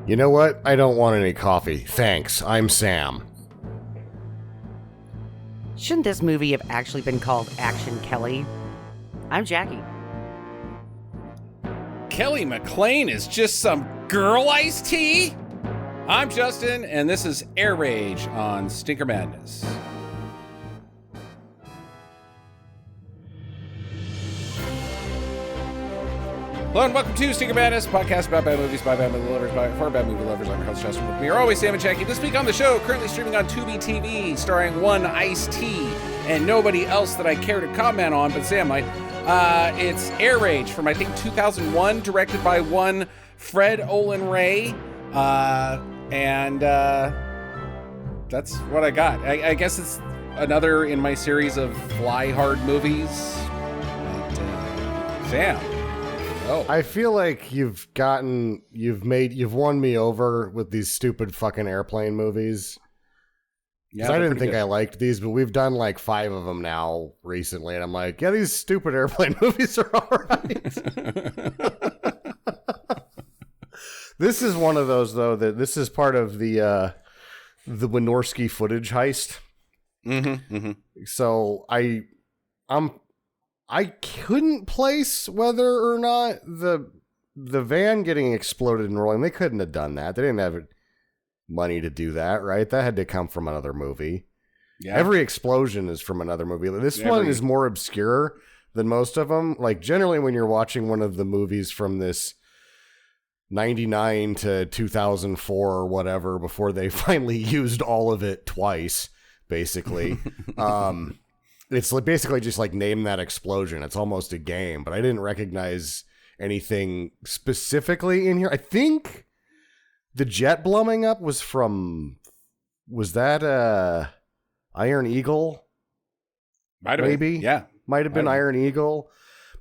You know what? I don't want any coffee. Thanks. I'm Sam. Shouldn't this movie have actually been called Action Kelly? I'm Jackie. Kelly McLean is just some girl iced tea? I'm Justin, and this is Air Rage on Stinker Madness. Hello and welcome to Stinker Madness, a podcast about bad movies by bad movie lovers, for bad movie lovers. I'm your host, Justin. With me are always Sam and Jackie. This week on the show, currently streaming on Tubi TV, starring one iced tea and nobody else that I care to comment on, but Sam might. It's Air Rage from, I think, 2001, directed by one Fred Olen Ray. And that's what I got. I guess it's another in my series of Fly Hard movies. But, Sam. Oh. I feel like you've won me over with these stupid fucking airplane movies. Yeah, I didn't think I liked these, but we've done like 5 of them now recently, and I'm like, yeah, these stupid airplane movies are all right. This is one of those, though, that this is part of the Wynorski footage heist. Mm-hmm, mm-hmm. So I couldn't place whether or not the van getting exploded and rolling. They couldn't have done that. They didn't have money to do that, right? That had to come from another movie. Yeah. Every explosion is from another movie. This one is more obscure than most of them. Like, generally, when you're watching one of the movies from this 99 to 2004 or whatever, before they finally used all of it twice, basically, it's basically just like name that explosion. It's almost a game, but I didn't recognize anything specifically in here. I think the jet blowing up was that Iron Eagle? Maybe. Yeah. Might have been Iron Eagle.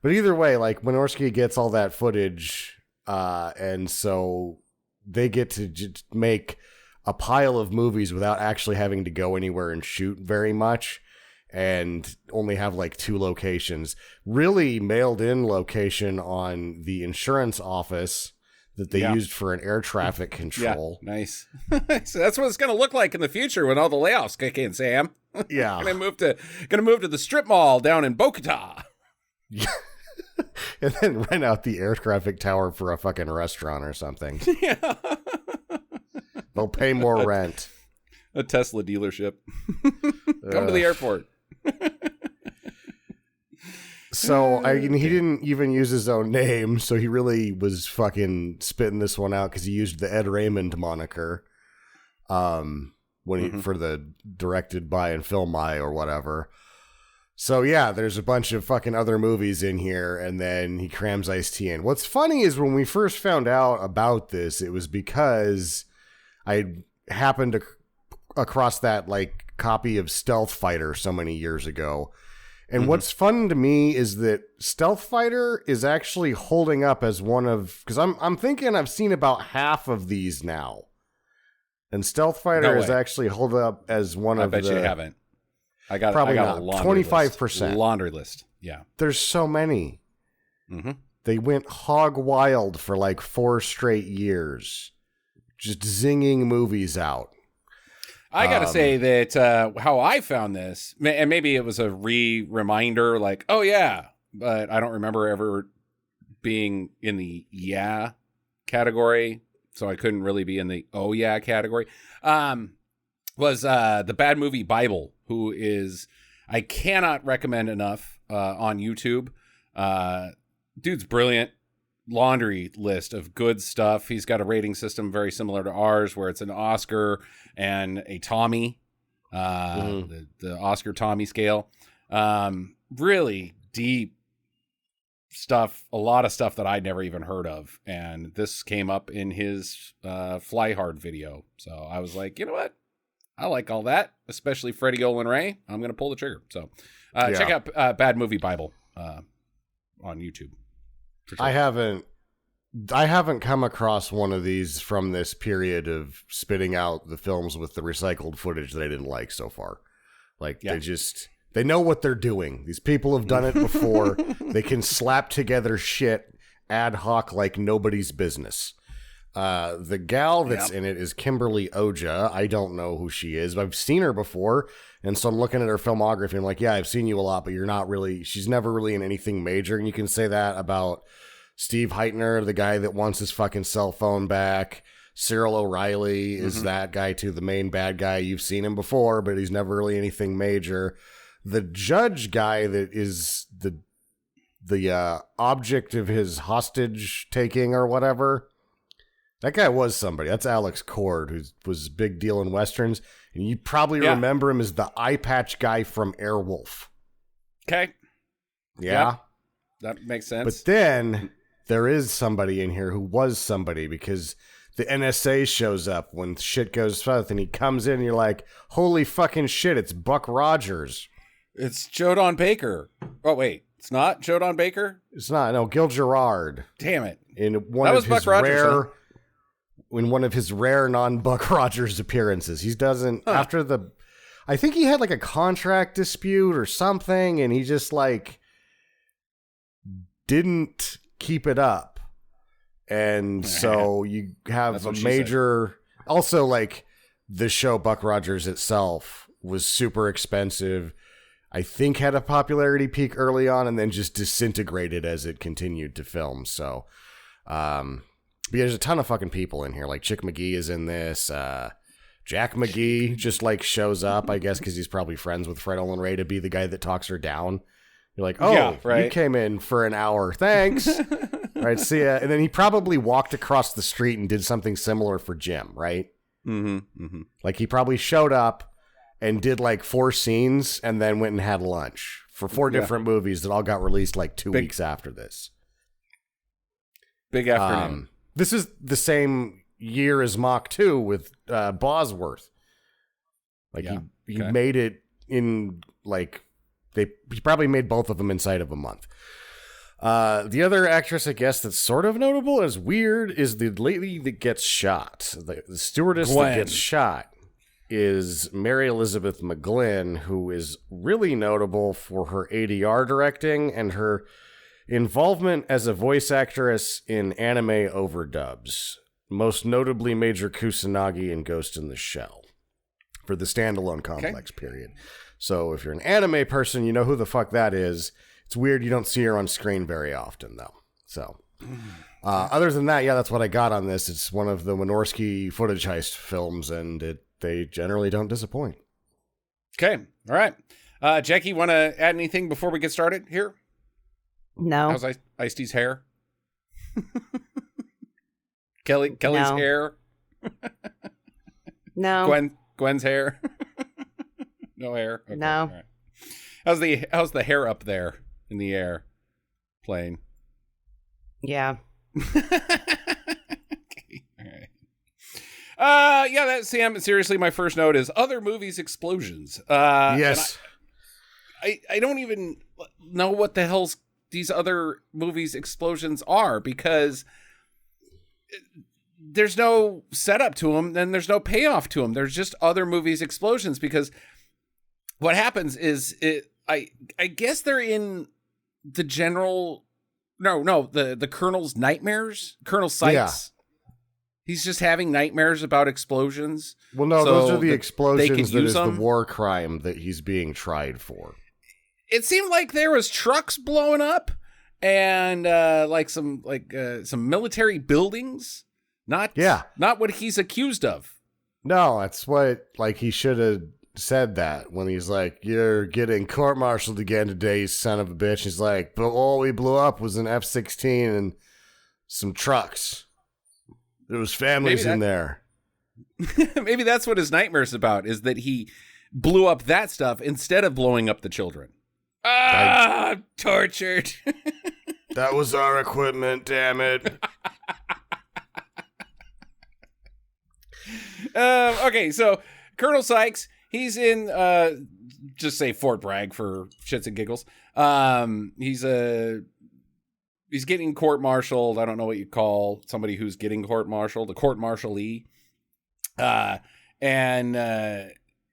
But either way, like, Wynorski gets all that footage, and so they get to just make a pile of movies without actually having to go anywhere and shoot very much, and only have like 2 locations. Really mailed in location on the insurance office that they used for an air traffic control. Yeah, nice. So that's what it's going to look like in the future when all the layoffs kick in, Sam. Yeah. Gonna move to the strip mall down in Bogota. Yeah. And then rent out the air traffic tower for a fucking restaurant or something. Yeah. They'll pay more rent. A Tesla dealership. Come to the airport. So he didn't even use his own name, so he really was fucking spitting this one out because he used the Ed Raymond moniker for the directed by and film by or whatever. So yeah, there's a bunch of fucking other movies in here, and then he crams Ice-T in. What's funny is when we first found out about this, it was because I happened across that like copy of Stealth Fighter so many years ago. And what's fun to me is that Stealth Fighter is actually holding up as one of, because I'm thinking I've seen about half of these now, and Stealth Fighter is actually held up as one of the. I bet you haven't. I got probably not. 25%. Laundry list. Yeah. There's so many. Mm-hmm. They went hog wild for like 4 straight years, just zinging movies out. I got to say that how I found this, and maybe it was a reminder, like, oh, yeah, but I don't remember ever being in the yeah category, so I couldn't really be in the oh, yeah category, was the Bad Movie Bible, who is, I cannot recommend enough on YouTube. Dude's brilliant. Laundry list of good stuff. He's got a rating system very similar to ours, where it's an Oscar and a Tommy, the Oscar Tommy scale. Really deep stuff, a lot of stuff that I'd never even heard of, and this came up in his Fly Hard video. So I was like, you know what? I like all that, especially Freddie Olen Ray. I'm going to pull the trigger. So check out Bad Movie Bible on YouTube. Sure. I haven't come across one of these from this period of spitting out the films with the recycled footage that I didn't like so far. Like, they know what they're doing. These people have done it before. They can slap together shit ad hoc like nobody's business. The gal that's in it is Kimberly Oja. I don't know who she is, but I've seen her before. And so I'm looking at her filmography and I'm like, yeah, I've seen you a lot, but she's never really in anything major. And you can say that about Steve Heitner, the guy that wants his fucking cell phone back. Cyril O'Reilly is that guy too, the main bad guy. You've seen him before, but he's never really anything major. The judge guy that is the object of his hostage taking or whatever, that guy was somebody. That's Alex Cord, who was a big deal in Westerns. And you probably remember him as the eye patch guy from Airwolf. Okay. Yeah. Yep. That makes sense. But then there is somebody in here who was somebody, because the NSA shows up when shit goes south and he comes in and you're like, holy fucking shit, it's Buck Rogers. It's Jodan Baker. Oh, wait. It's not Jodan Baker? It's not. No, Gil Gerard. Damn it. In one of his rare... In one of his rare non-Buck Rogers appearances. He doesn't, after the, I think he had like a contract dispute or something, and he just like didn't keep it up. And so you have a major, also like the show Buck Rogers itself was super expensive. I think had a popularity peak early on and then just disintegrated as it continued to film. So, but there's a ton of fucking people in here. Like Chick McGee is in this. Jack McGee just like shows up, I guess, because he's probably friends with Fred Olen Ray to be the guy that talks her down. You're like, oh, you came in for an hour. Thanks. Right, see ya. And then he probably walked across the street and did something similar for Jim, right? Like he probably showed up and did like 4 scenes and then went and had lunch for 4 different movies that all got released like 2 weeks after this. Big afternoon. This is the same year as Mach 2 with Bosworth. Like he made it in like he probably made both of them inside of a month. The other actress, I guess, that's sort of notable as weird is the lady that gets shot. The stewardess that gets shot is Mary Elizabeth McGlynn, who is really notable for her ADR directing and her involvement as a voice actress in anime overdubs, most notably Major Kusanagi in Ghost in the Shell for the standalone complex period. So if you're an anime person, you know who the fuck that is. It's weird you don't see her on screen very often, though. So other than that, that's what I got on this. It's one of the Wynorski footage heist films, and they generally don't disappoint. Okay. All right. Jackie, want to add anything before we get started here? No. How's Ice-T's hair? Kelly's hair? No. Gwen's hair? No hair? Okay. No. All right. How's the hair up there in the air plane? Yeah. Okay. All right. That's Sam. Seriously, my first note is other movies explosions. Yes. I don't even know what the hell's these other movies explosions are, because there's no setup to them, and there's no payoff to them. There's just other movies explosions, because what happens is I guess they're in the general the Colonel's nightmares. Colonel Sykes. Yeah. He's just having nightmares about explosions. Well, no, those are the explosions that is the war crime that he's being tried for. It seemed like there was trucks blowing up and some military buildings. Not what he's accused of. No, that's what he should have said that when he's like, "You're getting court-martialed again today, you son of a bitch." He's like, "But all we blew up was an F-16 and some trucks. There was families in there." Maybe that's what his nightmare's about, is that he blew up that stuff instead of blowing up the children. I'm tortured. That was our equipment, damn it. Okay, so Colonel Sykes, he's in, just say Fort Bragg for shits and giggles. He's getting court-martialed. I don't know what you call somebody who's getting court-martialed, a court-martialee.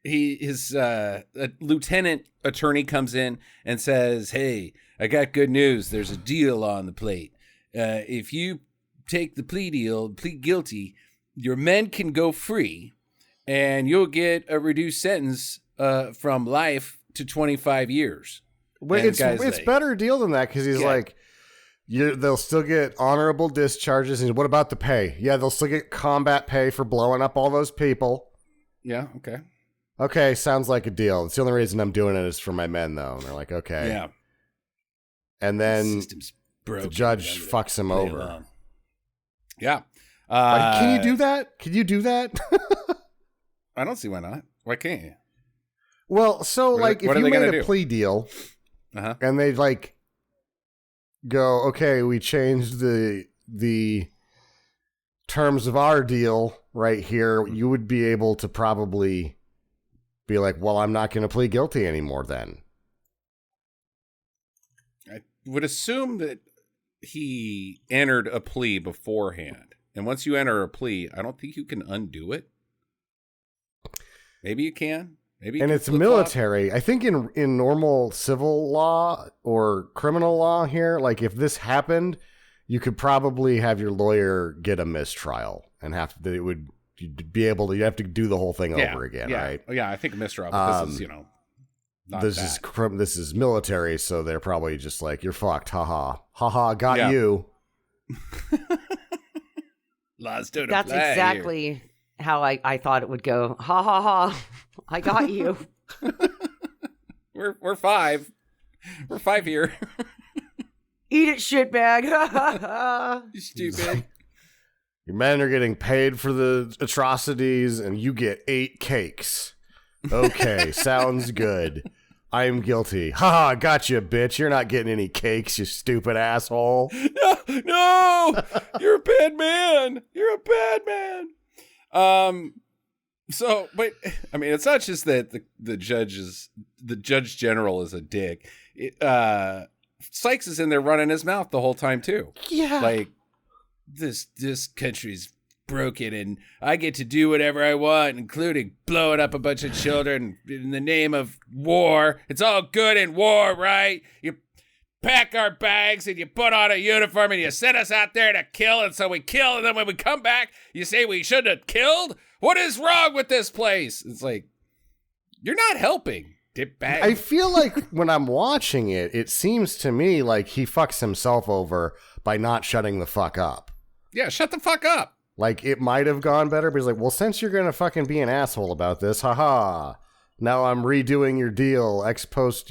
His lieutenant attorney comes in and says, "Hey, I got good news. There's a deal on the plate. If you take the plea deal, plead guilty, your men can go free, and you'll get a reduced sentence from life to 25 years. Wait, it's better deal than that because he's like, they'll still get honorable discharges. And what about the pay? Yeah, they'll still get combat pay for blowing up all those people. Yeah, okay. Okay, sounds like a deal. It's the only reason I'm doing it is for my men, though. And they're like, okay. Yeah. And then the judge fucks him over. Along. Yeah. Can you do that? Can you do that? I don't see why not. Why can't you? Well, so if you made a plea deal and they like go, okay, we changed the terms of our deal right here, you would be able to probably be like, well, I'm not going to plead guilty anymore then. I would assume that he entered a plea beforehand. And once you enter a plea, I don't think you can undo it. Maybe you can. And it's military. I think in normal civil law or criminal law here, like if this happened, you could probably have your lawyer get a mistrial and you'd have to do the whole thing over again, right? Yeah, I think a mistrial, but this is, not this is military, so they're probably just like, you're fucked, haha, got you. That's exactly how I thought it would go. Ha ha ha! I got you. We're five. We're five here. Eat it, shitbag. You stupid. Your men are getting paid for the atrocities, and you get 8 cakes. Okay, sounds good. I'm guilty. Haha, gotcha, bitch. You're not getting any cakes, you stupid asshole. No! You're a bad man. You're a bad man. So, but I mean, it's not just that the judge general is a dick. Sykes is in there running his mouth the whole time too. Yeah, like this country's broken, and I get to do whatever I want, including blowing up a bunch of children in the name of war. It's all good in war, right? You pack our bags and you put on a uniform and you send us out there to kill, and so we kill, and then when we come back, you say we shouldn't have killed? What is wrong with this place? It's like, you're not helping, dipbag. I feel like when I'm watching it, it seems to me like he fucks himself over by not shutting the fuck up. Yeah, shut the fuck up. Like, it might have gone better, but he's like, well, since you're going to fucking be an asshole about this, haha, now I'm redoing your deal, ex post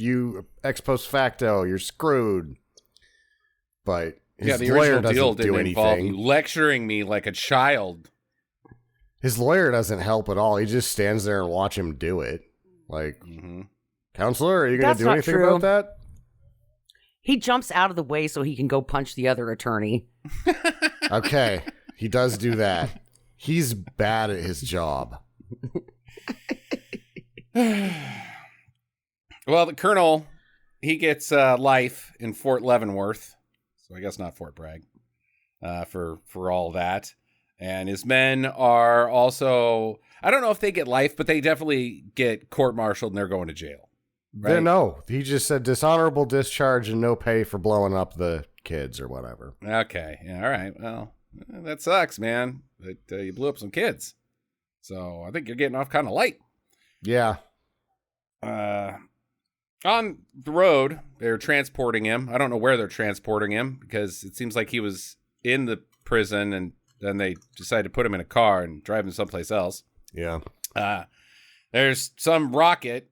facto, you're screwed. But his the lawyer original deal doesn't do didn't involve anything. You lecturing me like a child. His lawyer doesn't help at all. He just stands there and watch him do it. Like, Counselor, are you going to do anything about that? He jumps out of the way so he can go punch the other attorney. Okay, he does do that. He's bad at his job. Well, the colonel, he gets life in Fort Leavenworth, so I guess not Fort Bragg, for all that. And his men are also, I don't know if they get life, but they definitely get court-martialed and they're going to jail. Right? No, he just said dishonorable discharge and no pay for blowing up the kids or whatever. Okay, yeah, all right. Well, that sucks, man. But you blew up some kids. So I think you're getting off kind of light. Yeah. On the road, they're transporting him. I don't know where they're transporting him because it seems like he was in the prison and then they decided to put him in a car and drive him someplace else. Yeah. There's some rocket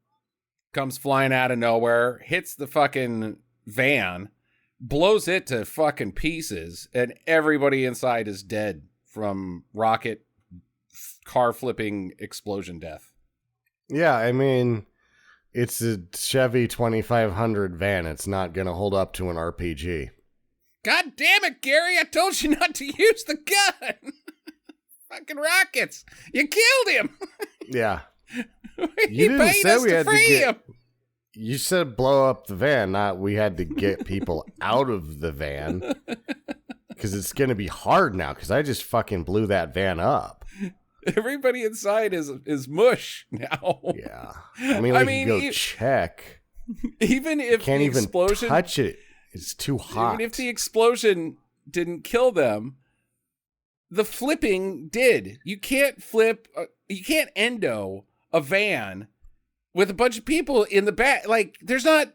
comes flying out of nowhere, hits the fucking van, blows it to fucking pieces, and everybody inside is dead from rocket car flipping explosion death. Yeah, I mean, it's a Chevy 2500 van. It's not going to hold up to an RPG. God damn it, Gary. I told you not to use the gun. Fucking rockets. You killed him. Yeah. He paid us to free him. You said blow up the van, not we had to get people out of the van. Because it's going to be hard now, because I just fucking blew that van up. Everybody inside is mush now. Yeah. I mean, you can go check. Even if can't the even explosion... touch it. It's too hot. Even if the explosion didn't kill them, the flipping did. You can't flip, you can't endo a van with a bunch of people in the back. Like, there's not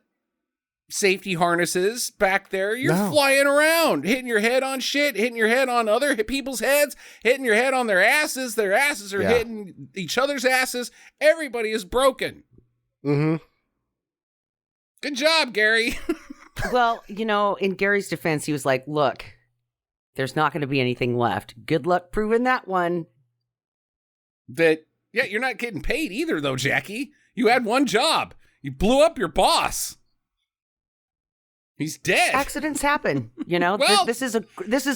safety harnesses back there. You're flying around, hitting your head on shit, hitting your head on other people's heads, hitting your head on their asses. Their asses are hitting each other's asses. Everybody is broken. Mm-hmm. Good job, Gary. Well, in Gary's defense, he was like, look, there's not going to be anything left. Good luck proving that one. You're not getting paid either, though, Jackie. You had one job. You blew up your boss. He's dead. Accidents happen. Well, this is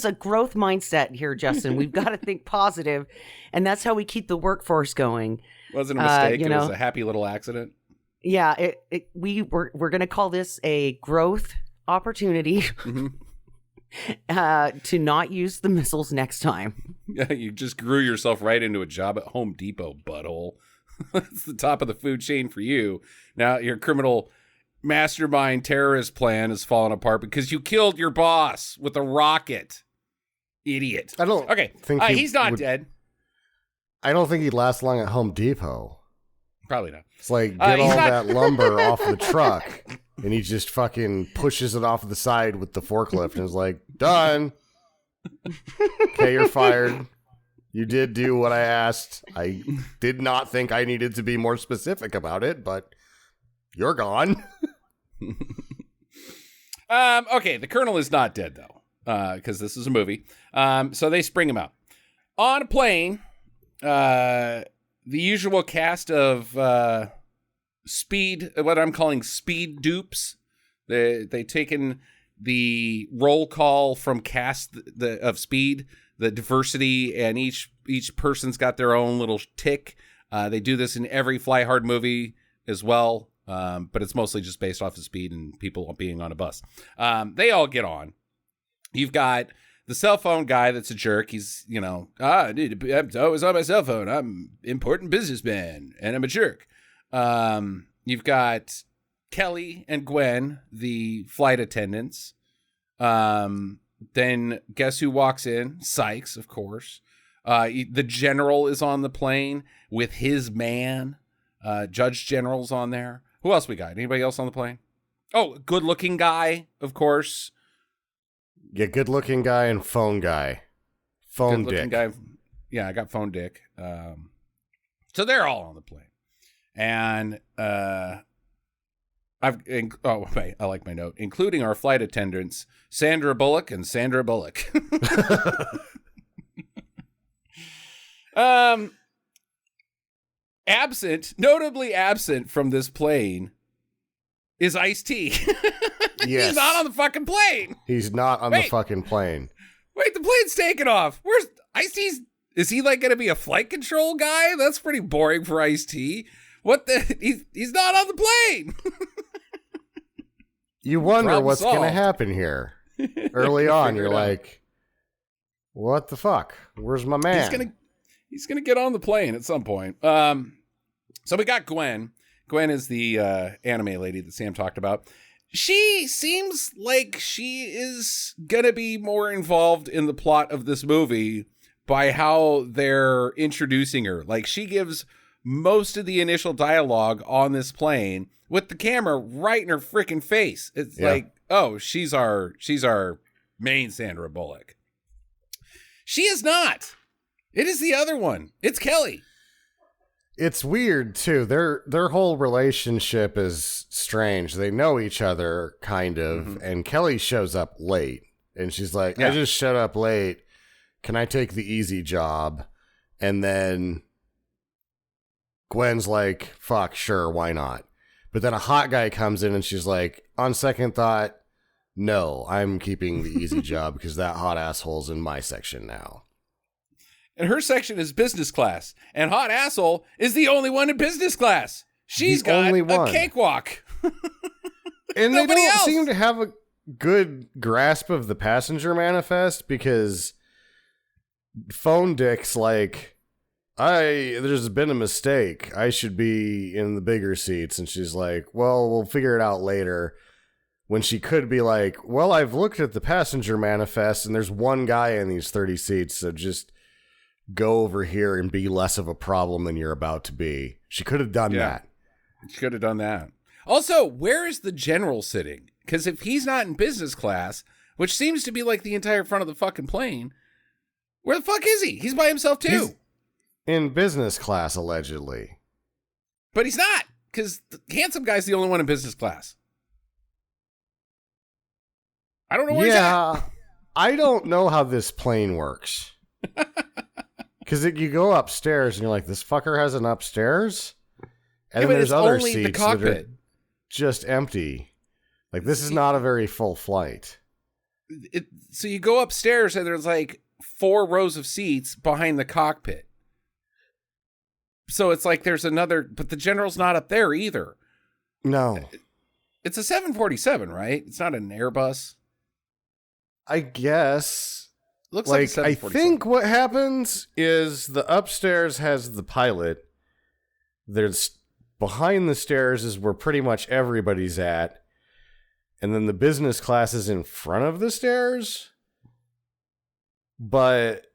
a growth mindset here, Justin. We've got to think positive, and that's how we keep the workforce going. Wasn't a mistake. It was a happy little accident. Yeah, we're going to call this a growth opportunity to not use the missiles next time. Yeah, you just grew yourself right into a job at Home Depot, butthole. That's the top of the food chain for you. Now your criminal mastermind terrorist plan is falling apart because you killed your boss with a rocket. Idiot. I don't think he's not dead. I don't think he'd last long at Home Depot. Probably not. It's like, get all that lumber off the truck, and he just fucking pushes it off the side with the forklift and is like, done. Okay, you're fired. You did do what I asked. I did not think I needed to be more specific about it, but you're gone. Okay, the Colonel is not dead, though, because this is a movie. So they spring him out. On a plane, the usual cast of what I'm calling speed dupes. They taken the roll call from cast of Speed, the diversity, and each person's got their own little tick. They do this in every Fly Hard movie as well, but it's mostly just based off of Speed and people being on a bus. They all get on. You've got the cell phone guy that's a jerk. He's, I'm always on my cell phone. I'm an important businessman, and I'm a jerk. You've got Kelly and Gwen, the flight attendants. Then guess who walks in? Sykes, of course. The general is on the plane with his man. Judge General's on there. Who else we got? Anybody else on the plane? Oh, good-looking guy, of course. Yeah, good-looking guy and phone guy. Phone dick. Guy. Yeah, I got phone dick. So they're all on the plane. And I like my note, including our flight attendants, Sandra Bullock and Sandra Bullock. Notably absent from this plane is Ice-T. Yes. He's not on the fucking plane. He's not on the fucking plane. Wait, the plane's taking off. Where's Ice-T's? Is he like going to be a flight control guy? That's pretty boring for Ice-T. What the? He's not on the plane. You wonder what's going to happen here. Early on, you're like, what the fuck? Where's my man? He's gonna get on the plane at some point. So we got Gwen. Gwen is the anime lady that Sam talked about. She seems like she is gonna be more involved in the plot of this movie by how they're introducing her. Like, she gives most of the initial dialogue on this plane with the camera right in her freaking face. It's like, oh, she's our main Sandra Bullock. She is not. It is the other one. It's Kelly. It's weird too. Their whole relationship is strange. They know each other kind of, and Kelly shows up late, and she's like, I just showed up late. Can I take the easy job? And then Gwen's like, fuck, sure, why not? But then a hot guy comes in and she's like, on second thought, no, I'm keeping the easy job because that hot asshole's in my section now. And her section is business class. And hot asshole is the only one in business class. She's got a cakewalk. And they don't seem to have a good grasp of the passenger manifest because Phone Dick's like, there's been a mistake. I should be in the bigger seats. And she's like, well, we'll figure it out later. when she could be like, well, I've looked at the passenger manifest and there's one guy in these 30 seats, so just go over here and be less of a problem than you're about to be. She could have done that. She could have done that. Also, where is the general sitting? Because if he's not in business class, which seems to be like the entire front of the fucking plane, where the fuck is he? He's by himself too. He's in business class, allegedly. But he's not, because the handsome guy's the only one in business class. I don't know where he's at. I don't know how this plane works. Because you go upstairs and you're like, this fucker has an upstairs? And then there's other seats that are just empty. Like, this is not a very full flight. So you go upstairs and there's like 4 rows of seats behind the cockpit. So it's like there's another, but the general's not up there either. No. It's a 747, right? It's not an Airbus. I guess. Looks like a I 747. think what happens is the upstairs has the pilot. There's behind the stairs is where pretty much everybody's at. And then the business class is in front of the stairs. But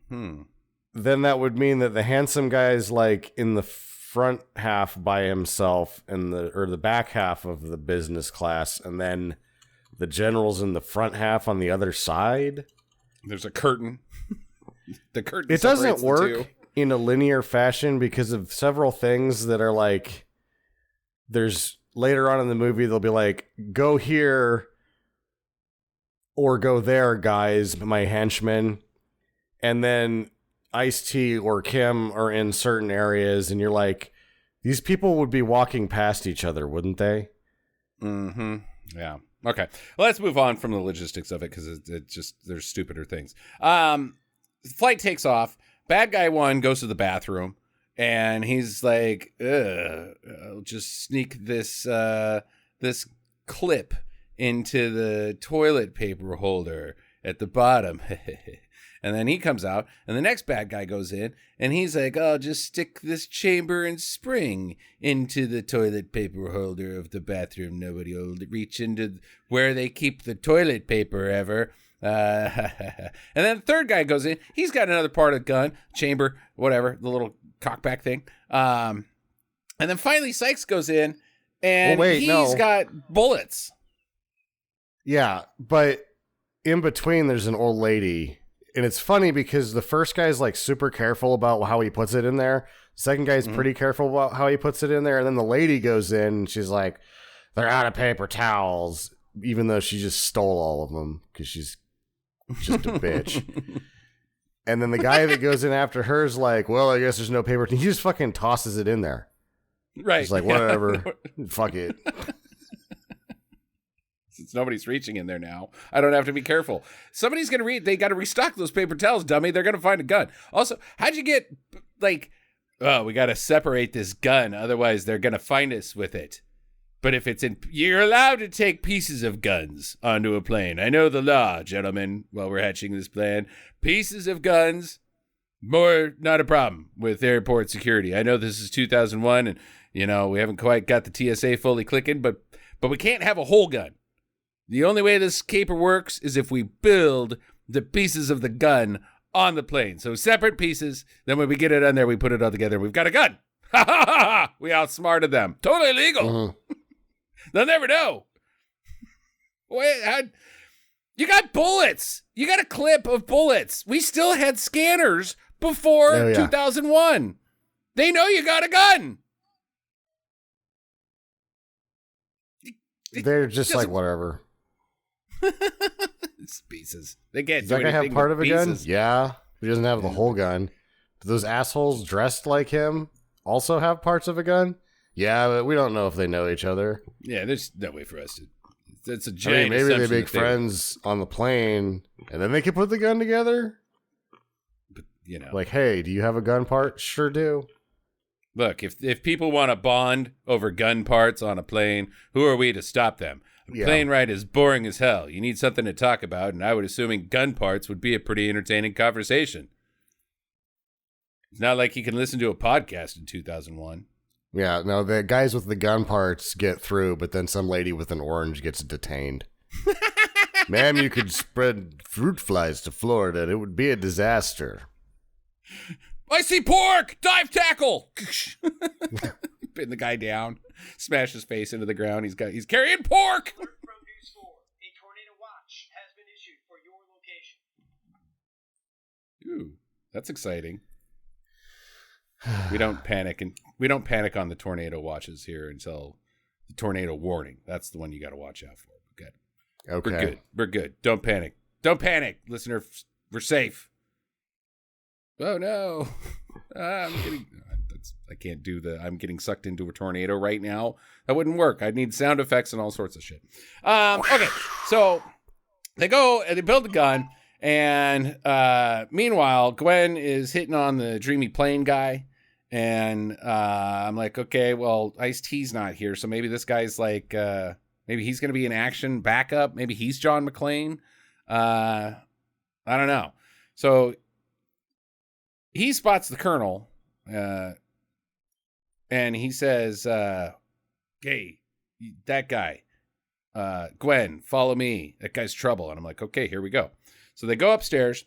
then that would mean that the handsome guy is like in the front half by himself and the back half of the business class, and then the general's in the front half on the other side. There's a curtain. The curtain. It doesn't work in a linear fashion because of several things that are like, there's later on in the movie they'll be like, go here or go there, guys, my henchmen. And then Ice-T or Kim are in certain areas, and you're like, these people would be walking past each other, wouldn't they? Mm-hmm. Yeah. Okay. Well, let's move on from the logistics of it, because it just, there's stupider things. Flight takes off. Bad guy 1 goes to the bathroom, and he's like, I'll just sneak this this clip into the toilet paper holder at the bottom. And then he comes out, and the next bad guy goes in, and he's like, I'll just stick this chamber and spring into the toilet paper holder of the bathroom. Nobody will reach into where they keep the toilet paper ever. And then the third guy goes in. He's got another part of the gun, chamber, whatever, the little cockback thing. And then finally Sykes goes in, and he's got bullets. Yeah, but in between there's an old lady. And it's funny because the first guy's like super careful about how he puts it in there. The second guy's pretty careful about how he puts it in there. And then the lady goes in and she's like, they're out of paper towels, even though she just stole all of them because she's just a bitch. And then the guy that goes in after her is like, well, I guess there's no paper. He just fucking tosses it in there. Right. He's like, whatever. Fuck it. Since nobody's reaching in there now, I don't have to be careful. Somebody's going to they got to restock those paper towels, dummy. They're going to find a gun. Also, how'd you get, like, oh, we got to separate this gun. Otherwise, they're going to find us with it. But if it's you're allowed to take pieces of guns onto a plane. I know the law, gentlemen, while we're hatching this plan. Pieces of guns, not a problem with airport security. I know this is 2001 and, we haven't quite got the TSA fully clicking, but we can't have a whole gun. The only way this caper works is if we build the pieces of the gun on the plane. So separate pieces. Then when we get it on there, we put it all together. We've got a gun. Ha ha ha ha. We outsmarted them. Totally legal. Mm-hmm. They'll never know. Wait, you got bullets. You got a clip of bullets. We still had scanners before 2001. They know you got a gun. They're just like, whatever. It's pieces. They can't Does do that guy anything have part of a pieces. gun? Yeah. He doesn't have the whole gun. Do those assholes dressed like him also have parts of a gun? Yeah, but we don't know if they know each other. Yeah, there's no way for us to. It's a giant maybe they make friends on the plane, and then they can put the gun together. But like, hey, do you have a gun part? Sure do. Look, if people want to bond over gun parts on a plane, who are we to stop them? A plane ride is boring as hell. You need something to talk about, and I would assuming gun parts would be a pretty entertaining conversation. It's not like you can listen to a podcast in 2001. Yeah, no, the guys with the gun parts get through, but then some lady with an orange gets detained. Ma'am, you could spread fruit flies to Florida and it would be a disaster. I see pork! Dive tackle! Pin the guy down. Smash his face into the ground. He's carrying pork! Produce 4. A tornado watch has been issued for your location. Ooh, that's exciting. We don't panic on the tornado watches here until the tornado warning. That's the one you got to watch out for. Good. Okay. We're good. Don't panic. Don't panic, listener. We're safe. Oh no. I can't do I'm getting sucked into a tornado right now. That wouldn't work. I'd need sound effects and all sorts of shit. Okay. So they go and they build the gun. And meanwhile, Gwen is hitting on the dreamy plane guy. And I'm like, okay, well, Ice-T's not here. So maybe this guy's like, maybe he's going to be an action backup. Maybe he's John McClane. I don't know. So he spots the Colonel. And he says, hey, that guy, Gwen, follow me. That guy's trouble. And I'm like, okay, here we go. So they go upstairs,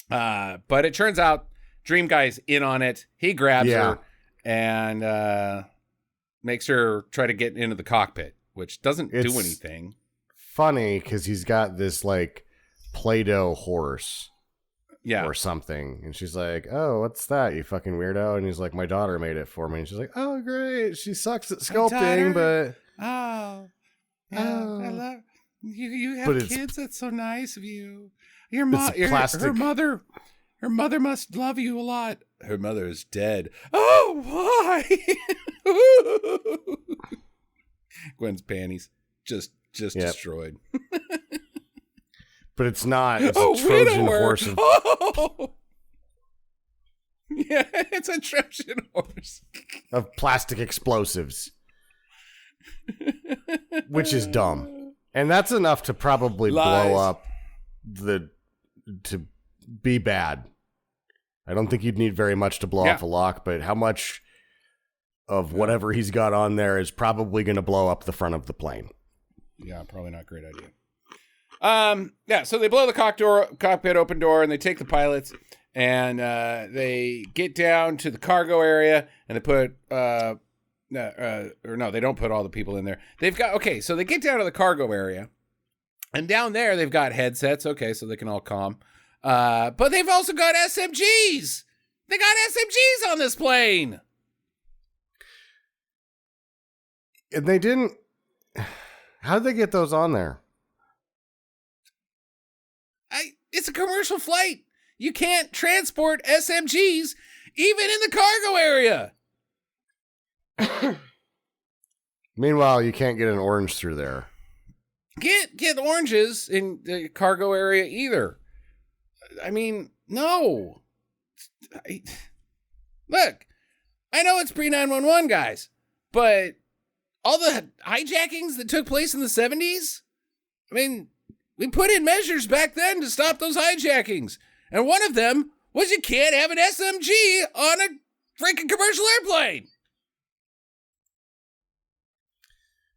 but it turns out Dream Guy's in on it. He grabs her and makes her try to get into the cockpit, which doesn't do anything. Funny because he's got this like Play-Doh horse. Yeah. Or something. And she's like, oh, what's that, you fucking weirdo? And he's like, my daughter made it for me. And she's like, oh, great. She sucks at sculpting, but... Oh. Yeah, I love... You have kids? That's so nice of you. Her mother must love you a lot. Her mother is dead. Oh, why? Gwen's panties just destroyed. But it's not. It's a Trojan horse. Yeah, it's a Trojan horse. Of plastic explosives. Which is dumb. And that's enough to probably blow up to be bad. I don't think you'd need very much to blow off a lock, but how much of whatever he's got on there is probably going to blow up the front of the plane. Yeah, probably not a great idea. So they blow the cockpit open door and they take the pilots and they get down to the cargo area and they put no, they don't put all the people in there. So they get down to the cargo area and down there they've got headsets, so they can all comm. But they've also got SMGs. They got SMGs on this plane. And they didn't. How'd they get those on there? It's a commercial flight. You can't transport SMGs even in the cargo area. Meanwhile, you can't get an orange through there. Can't get oranges in the cargo area either. I mean, no. Look, I know it's pre-911, guys, but all the hijackings that took place in the 70s, I mean, we put in measures back then to stop those hijackings. And one of them was you can't have an SMG on a freaking commercial airplane.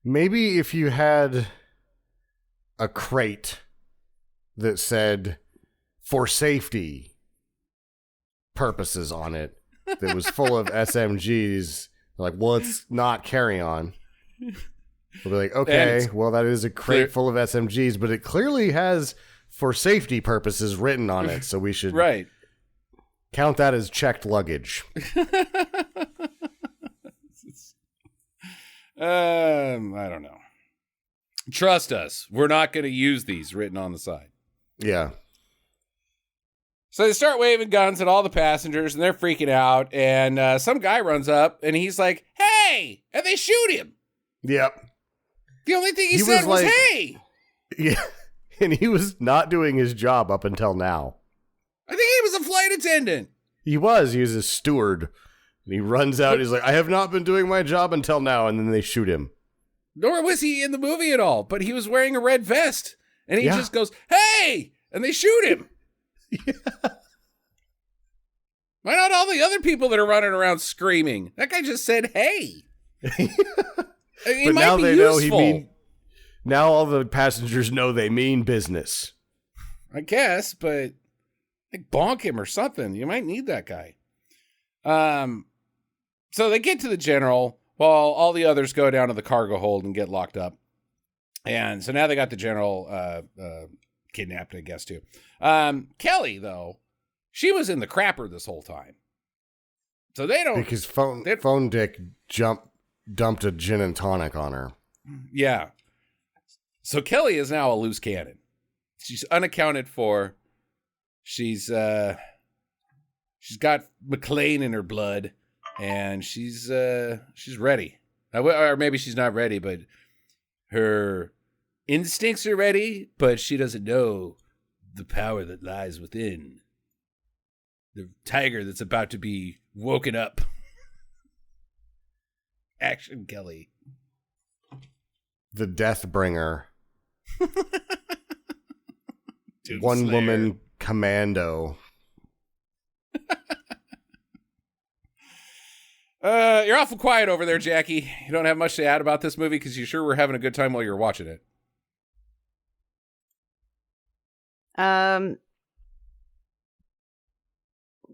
Maybe if you had a crate that said for safety purposes on it that was full of SMGs, like, well, it's not carry on. We'll be like, okay, well, that is a crate full of SMGs, but it clearly has for safety purposes written on it, so we should count that as checked luggage. I don't know. Trust us, we're not going to use these written on the side. Yeah. So they start waving guns at all the passengers, and they're freaking out, and some guy runs up, and he's like, hey! And they shoot him! Yep. The only thing he said was like, hey! Yeah, and he was not doing his job up until now. I think he was a flight attendant. He was a steward. And he runs out, he's like, I have not been doing my job until now, and then they shoot him. Nor was he in the movie at all, but he was wearing a red vest. And he just goes, hey! And they shoot him. Yeah. Why not all the other people that are running around screaming? That guy just said, hey. But now they know he mean. Now all the passengers know they mean business. I guess, but like bonk him or something. You might need that guy. So they get to the general while all the others go down to the cargo hold and get locked up. And so now they got the general kidnapped, I guess, too. Kelly, though, she was in the crapper this whole time. So they don't... Because Phone Dick dumped a gin and tonic on her. Yeah. So Kelly is now a loose cannon. She's unaccounted for. She's got McLean in her blood, and she's ready. Or maybe she's not ready, but her instincts are ready, but she doesn't know the power that lies within the tiger that's about to be woken up. Action Kelly. The Deathbringer. Doom One Slayer. woman commando. You're awful quiet over there, Jackie. You don't have much to add about this movie because you sure were having a good time while you were watching it.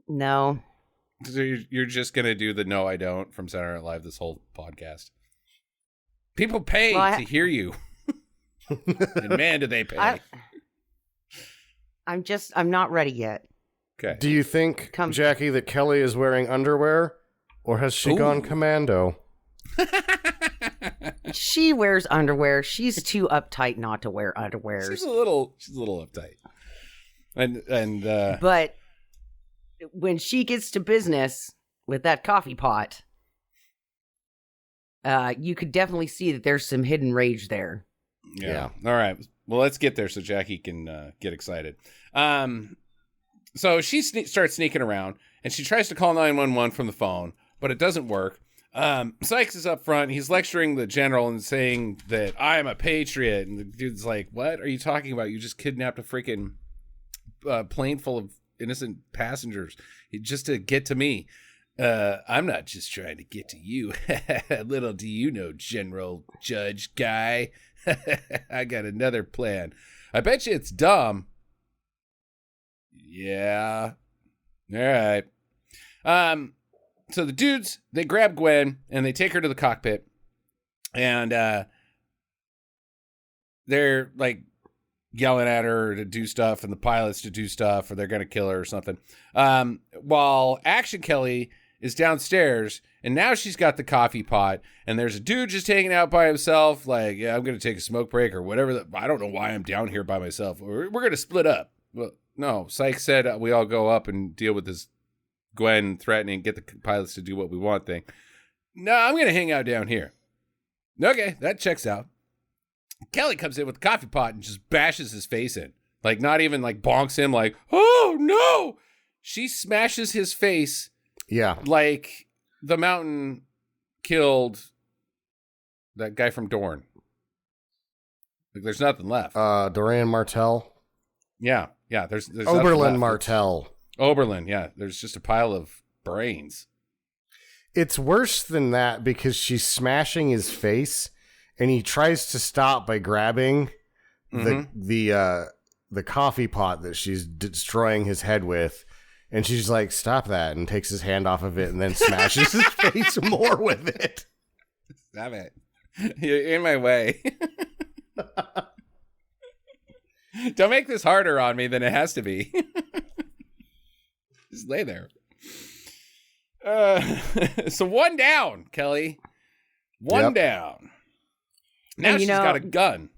No. So you're just going to do the no, I don't from Saturday Night Live this whole podcast. People pay to hear you. And man, do they pay. I'm not ready yet. Okay. Do you think, Jackie, that Kelly is wearing underwear, or has she gone commando? She wears underwear. She's too uptight not to wear underwear. She's a little uptight. And but when she gets to business with that coffee pot, you could definitely see that there's some hidden rage there. Yeah. All right. Well, let's get there so Jackie can get excited. So she starts sneaking around, and she tries to call 911 from the phone, but it doesn't work. Sykes is up front. He's lecturing the general and saying that I am a patriot. And the dude's like, what are you talking about? You just kidnapped a freaking plane full of innocent passengers just to get to me. I'm not just trying to get to you. Little do you know, General Judge guy. I got another plan. I bet you it's dumb. Yeah. All right. So the dudes, they grab Gwen and they take her to the cockpit, and they're like yelling at her to do stuff and the pilots to do stuff, or they're going to kill her or something. While Action Kelly is downstairs, and now she's got the coffee pot, and there's a dude just hanging out by himself, like, yeah, I'm going to take a smoke break or whatever. I don't know why I'm down here by myself. We're going to split up. Well, no, Sykes said we all go up and deal with this Gwen threatening, get the pilots to do what we want thing. No, I'm going to hang out down here. Okay, that checks out. Kelly comes in with the coffee pot and just bashes his face in. Like, not even like bonks him like, oh, no. She smashes his face. Yeah. Like the mountain killed that guy from Dorne. Like, there's nothing left. Doran Martell. Yeah. There's Oberlin Martell. Oberlin, yeah. There's just a pile of brains. It's worse than that because she's smashing his face, and he tries to stop by grabbing the coffee pot that she's destroying his head with, and she's like, "Stop that!" and takes his hand off of it, and then smashes his face more with it. Stop it! You're in my way. Don't make this harder on me than it has to be. Just lay there. So one down, Kelly. One down. Now she's got a gun.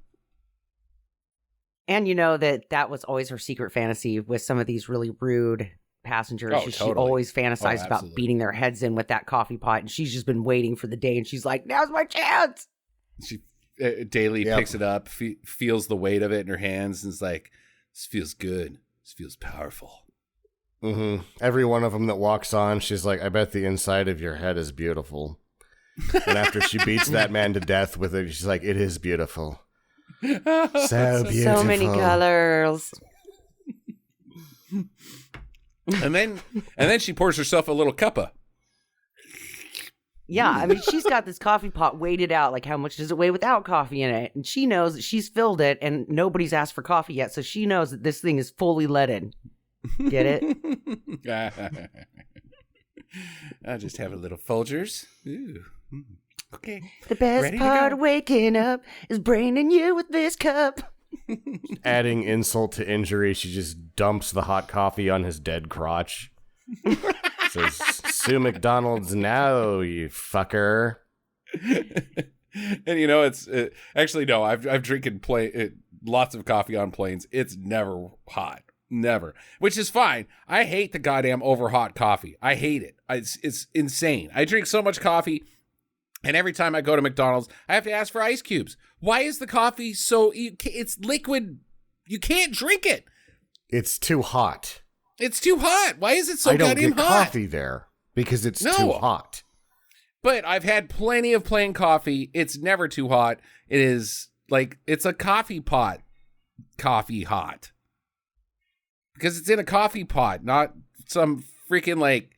And you know that was always her secret fantasy with some of these really rude passengers. Oh, She totally. always fantasized about beating their heads in with that coffee pot, and she's just been waiting for the day, and she's like, now's my chance. She daily picks it up, feels the weight of it in her hands, and is like, this feels good. This feels powerful. Mm-hmm. Every one of them that walks on, she's like, I bet the inside of your head is beautiful. And after she beats that man to death with it, she's like, it is beautiful. So beautiful. So many colors. And then she pours herself a little cuppa. Yeah, I mean, she's got this coffee pot weighted out. Like, how much does it weigh without coffee in it? And she knows that she's filled it, and nobody's asked for coffee yet, so she knows that this thing is fully leaded. Get it? I'll just have a little Folgers. Ooh. Okay. The best part of waking up is braining you with this cup. Adding insult to injury, she just dumps the hot coffee on his dead crotch. Says, Sue McDonald's now, you fucker. And it's actually, no, I've drinking lots of coffee on planes. It's never hot. Never. Which is fine. I hate the goddamn over hot coffee. I hate it. It's insane. I drink so much coffee, and every time I go to McDonald's, I have to ask for ice cubes. Why is the coffee it's liquid? You can't drink it. It's too hot. It's too hot. Why is it so goddamn hot? I don't get coffee there because it's too hot. But I've had plenty of plain coffee. It's never too hot. It is like, it's a coffee pot. Coffee hot. Because it's in a coffee pot, not some freaking like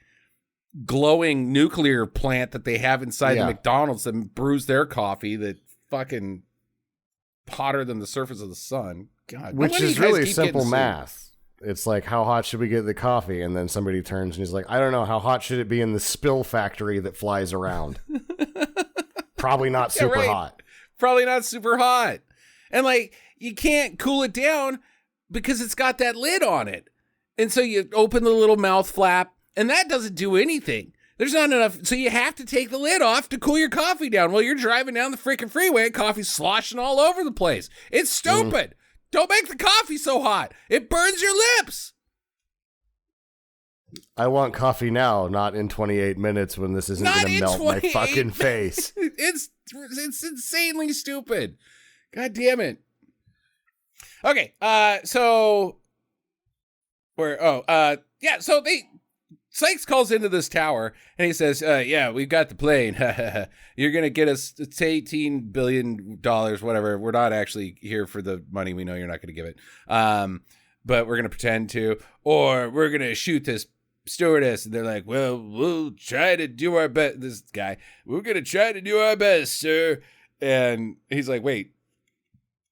glowing nuclear plant that they have inside the McDonald's that brews their coffee that fucking hotter than the surface of the sun. God, which is really simple math. It's like, how hot should we get the coffee? And then somebody turns and he's like, I don't know, how hot should it be in the spill factory that flies around? Probably not super hot. Probably not super hot. And like, you can't cool it down because it's got that lid on it. And so you open the little mouth flap, and that doesn't do anything. There's not enough, so you have to take the lid off to cool your coffee down. While you're driving down the freaking freeway, coffee's sloshing all over the place. It's stupid. Don't make the coffee so hot. It burns your lips. I want coffee now, not in 28 minutes when this isn't going to melt my fucking face. It's insanely stupid. God damn it. Okay, so Sykes calls into this tower and he says, yeah, we've got the plane. You're going to get us, it's $18 billion, whatever. We're not actually here for the money. We know you're not going to give it. But we're going to pretend to, or we're going to shoot this stewardess. And they're like, well, we'll try to do our best. This guy, we're going to try to do our best, sir. And he's like, wait,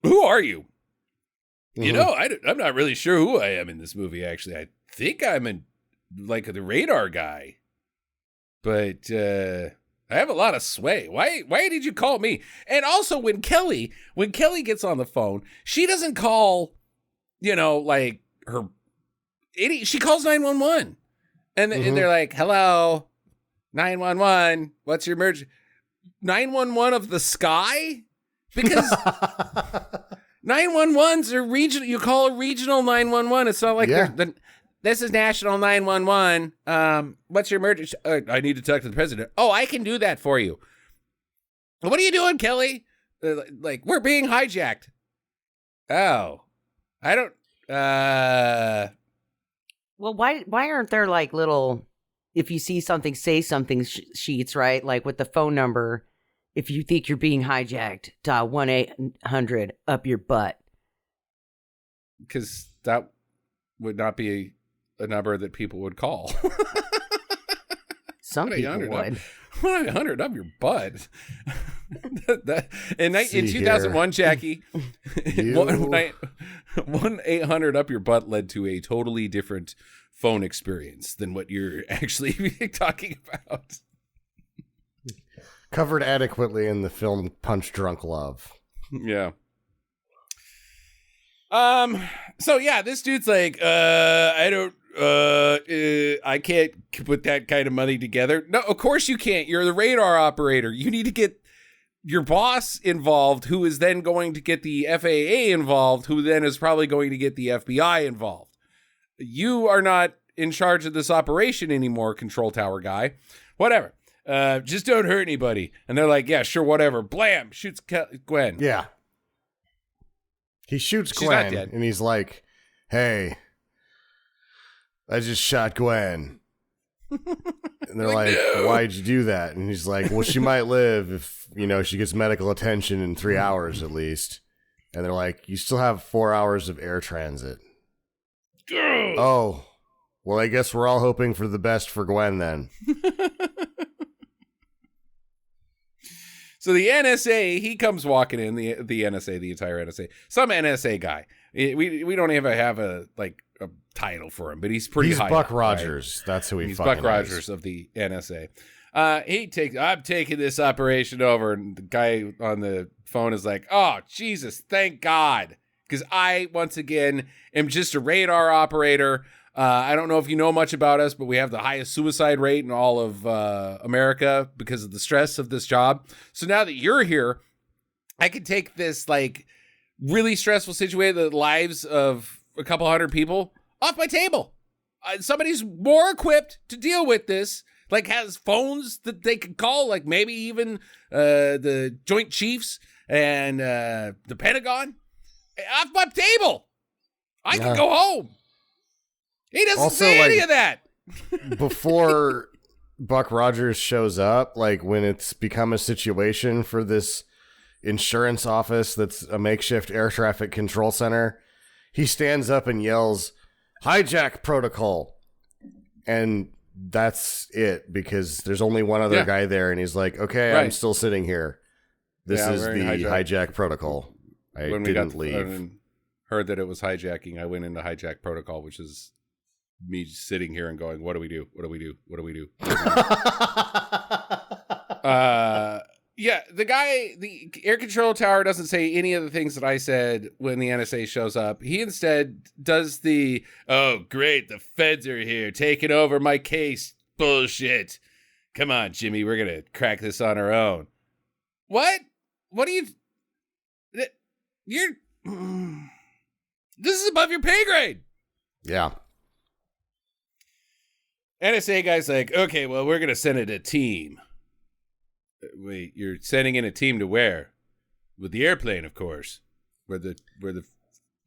who are you? You know, I'm not really sure who I am in this movie, actually. I think I'm like the radar guy. But I have a lot of sway. Why did you call me? And also, when Kelly gets on the phone, she doesn't call, like her idiot. She calls 911. And they're like, hello, 911. What's your emergency? 911 of the sky? Because 911s are regional. You call a regional 911. It's not like this is national 911. What's your emergency? I need to talk to the president. Oh, I can do that for you. What are you doing, Kelly? Like, we're being hijacked. Oh, I don't. Well, why aren't there like little, if you see something, say something sheets, right? Like with the phone number. If you think you're being hijacked, dial 1-800 up your butt. Because that would not be a number that people would call. Some people would. 1-800 up your butt. In 2001, Jackie, 1-800 up your butt led to a totally different phone experience than what you're actually talking about. Covered adequately in the film Punch Drunk Love. Yeah. So yeah, this dude's like, I can't put that kind of money together. No, of course you can't. You're the radar operator. You need to get your boss involved, who is then going to get the FAA involved, who then is probably going to get the FBI involved. You are not in charge of this operation anymore, control tower guy. Whatever. Just don't hurt anybody. And they're like, yeah, sure, whatever. Blam! Shoots Gwen. Yeah. He shoots She's Gwen, not dead. and he's like, hey, I just shot Gwen. And they're like, no. Why'd you do that? And he's like, well, she might live if, she gets medical attention in 3 hours at least. And they're like, you still have 4 hours of air transit. Oh, Well, I guess we're all hoping for the best for Gwen then. So the NSA, he comes walking in, the NSA, the entire NSA, some NSA guy. We don't even have a title for him, but he's pretty high. He's Buck up, Rogers. Right? That's who he's Buck Rogers of the NSA. I'm taking this operation over, and the guy on the phone is like, "Oh, Jesus, thank God." Because I, once again, am just a radar operator. I don't know if you know much about us, but we have the highest suicide rate in all of America because of the stress of this job. So now that you're here, I can take this really stressful situation, the lives of a couple hundred people, off my table. Somebody's more equipped to deal with this, has phones that they can call, maybe even the Joint Chiefs and the Pentagon. Off my table. I can go home. He doesn't also, say any of that. Before Buck Rogers shows up, when it's become a situation for this insurance office that's a makeshift air traffic control center, he stands up and yells, "Hijack protocol." And that's it, because there's only one other guy there, and he's like, "Okay, right. I'm still sitting here. This is the hijack protocol." I didn't leave. Heard that it was hijacking. I went into hijack protocol, which is me sitting here and going, "What do we do? What do we do? What do we do?" Yeah, the air control tower doesn't say any of the things that I said when the NSA shows up. He instead does the, "Oh, great, the feds are here, taking over my case. Bullshit. Come on, Jimmy, we're going to crack this on our own." What? What are you... You're... This is above your pay grade. Yeah. NSA guy's like, "Okay, well, we're going to send it a team." Wait, you're sending in a team to where? With the airplane, of course. Where the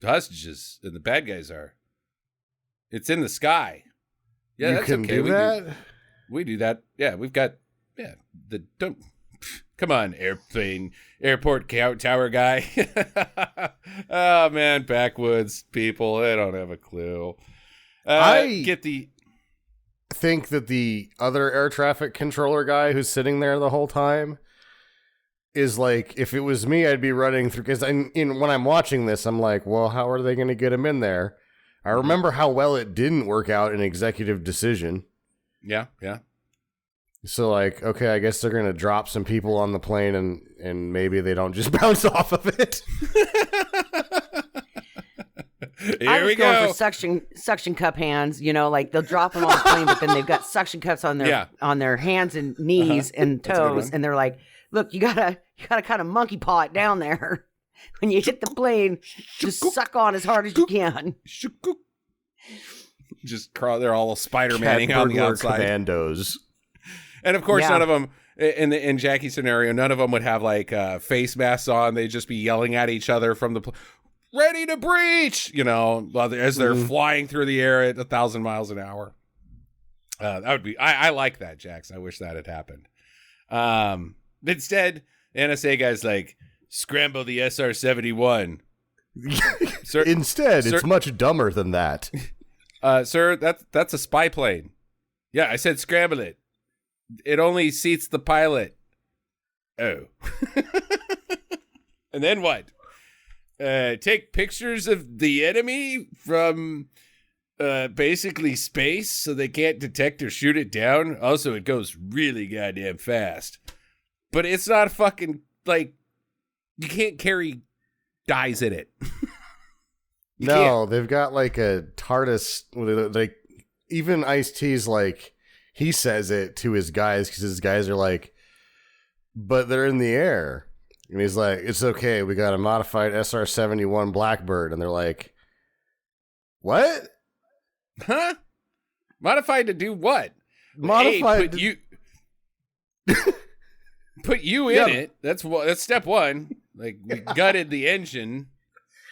hostages and the bad guys are. It's in the sky. Yeah, you that's can okay. do that? We do that. Yeah, we've got... Yeah, don't... Come on, airport tower guy. Oh, man, backwoods people. They don't have a clue. I think that the other air traffic controller guy who's sitting there the whole time is if it was me, I'd be running through, because when I'm watching this, I'm like, well, how are they going to get him in there? I remember how well it didn't work out in Executive Decision. Yeah. So okay, I guess they're going to drop some people on the plane and maybe they don't just bounce off of it. Here we go. For suction cup hands, they'll drop them on the plane, but then they've got suction cups on their hands and knees and toes, and they're like, "Look, you gotta kind of monkey paw it down there when you hit the plane. Just suck on as hard as you can." Just crawl. They're all Spider-Manning on the outside. Commandos. And of course, none of them in Jackie's scenario, none of them would have face masks on. They'd just be yelling at each other from the ready to breach, as they're flying through the air at 1,000 miles an hour. That would be, I like that, Jax. I wish that had happened. Instead, the NSA guy's like, "Scramble the SR-71. Sir, it's much dumber than that. Sir, that's a spy plane. Yeah, I said scramble it. It only seats the pilot. Oh. And then what? Take pictures of the enemy from basically space so they can't detect or shoot it down. Also, it goes really goddamn fast. But it's not fucking, you can't carry dyes in it. No, they've got a TARDIS. Even Ice-T's he says it to his guys because his guys are like, "But they're in the air." And he's like, "It's okay. We got a modified SR-71 Blackbird." And they're like, "What? Huh? Modified to do what?" Modified put you in it. That's step one. We gutted the engine.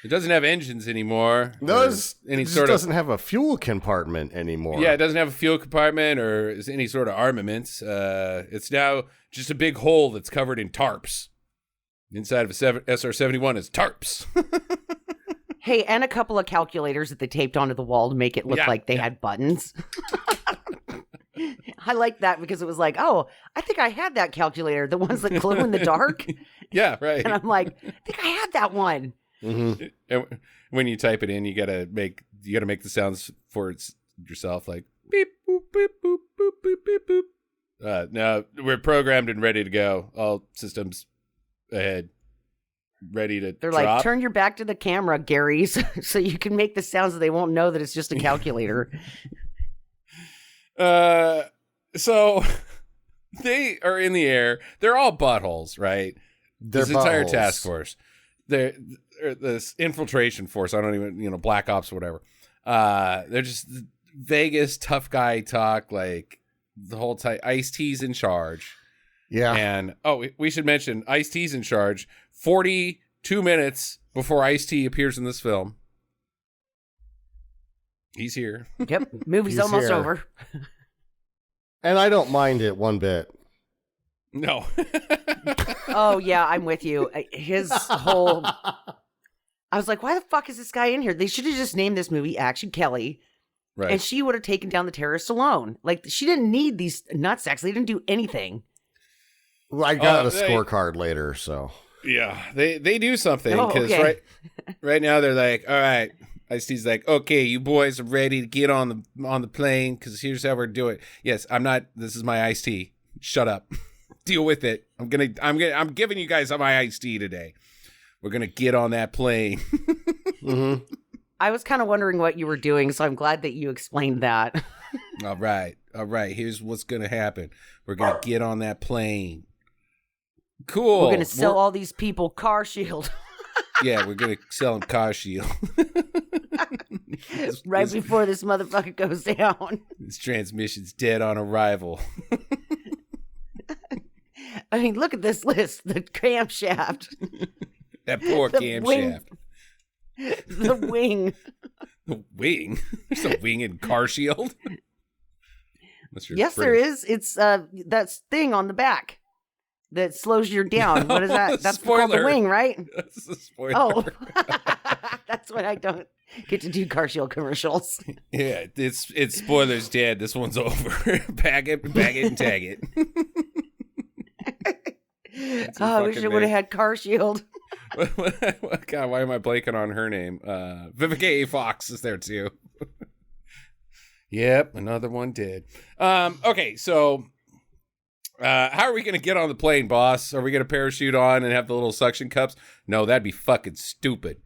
It doesn't have engines anymore. Doesn't have a fuel compartment anymore. Yeah, it doesn't have a fuel compartment or any sort of armaments. It's now just a big hole that's covered in tarps. Inside of a SR-71 is tarps. Hey, and a couple of calculators that they taped onto the wall to make it look like they had buttons. I like that because it was like, oh, I think I had that calculator, the ones that glow in the dark. Yeah, right. And I'm like, I think I had that one. Mm-hmm. And when you type it in, you gotta make the sounds for it yourself, like beep boop beep boop boop beep beep boop. Now we're programmed and ready to go. All systems ahead, ready to. They're drop. like, turn your back to the camera, Gary, so you can make the sounds that they won't know that it's just a calculator. So they are in the air. They're all buttholes, right? This entire task force. They're this infiltration force. I don't even, Black Ops or whatever. They're just Vegas tough guy talk, like the whole time. Ice-T's in charge. Yeah. And we should mention Ice-T's in charge 42 minutes before Ice-T appears in this film. He's here. Yep. Movie's He's almost here. over. And I don't mind it one bit. No. Oh, yeah, I'm with you. His whole... I was like, why the fuck is this guy in here? They should have just named this movie Action Kelly. Right. And she would have taken down the terrorists alone. Like, she didn't need these nutsacks. They didn't do anything. Well, I got a scorecard later, so. Yeah, they do something because okay. right now they're like, all right. Ice-T's like, okay, you boys are ready to get on the plane because here's how we're doing it. Yes, I'm not. This is my Ice-T. Shut up. Deal with it. I'm giving you guys my Ice-T today. We're gonna get on that plane. Mm-hmm. I was kind of wondering what you were doing, so I'm glad that you explained that. All right. Here's what's gonna happen. We're gonna get on that plane. Cool. We're gonna sell all these people Car Shield. Yeah, we're gonna sell them Car Shield. Right before this motherfucker goes down. This transmission's dead on arrival. I mean, look at this list. The camshaft. That poor camshaft. The wing. The wing? There's a wing in Car Shield? Yes, there is. It's that thing on the back that slows you down. What is that? That's called the wing, right? That's a spoiler. Oh, that's when I don't get to do Car Shield commercials. Yeah, it's spoilers, Dad. This one's over. Bag it, and tag it. Oh, I wish I would have had Car Shield. God, why am I blanking on her name? Vivica A. Fox is there too. Yep, another one did. Okay, so how are we going to get on the plane, boss? Are we going to parachute on and have the little suction cups? No, that'd be fucking stupid.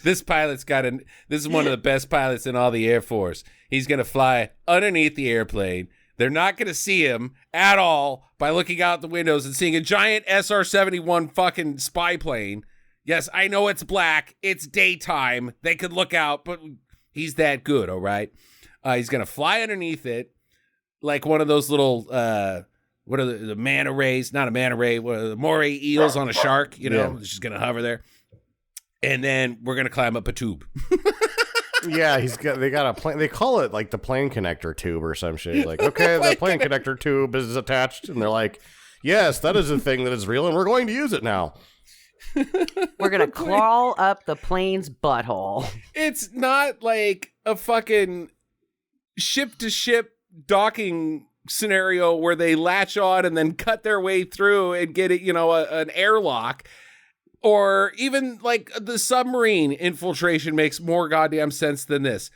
This pilot's this is one of the best pilots in all the Air Force. He's going to fly underneath the airplane. They're not going to see him at all by looking out the windows and seeing a giant SR-71 fucking spy plane. Yes, I know it's black. It's daytime. They could look out, but he's that good, all right? He's going to fly underneath it like one of those little, what are the manta rays? Not a manta ray. What are the moray eels on a shark? Yeah. It's just going to hover there. And then we're going to climb up a tube. Yeah, they got a plane. They call it like the plane connector tube or some shit. Like, okay, the plane connector tube is attached, and they're like, yes, that is a thing that is real, and we're going to use it now. We're gonna crawl up the plane's butthole. It's not like a fucking ship-to-ship docking scenario where they latch on and then cut their way through and get it, an airlock. Or even like the submarine infiltration makes more goddamn sense than this.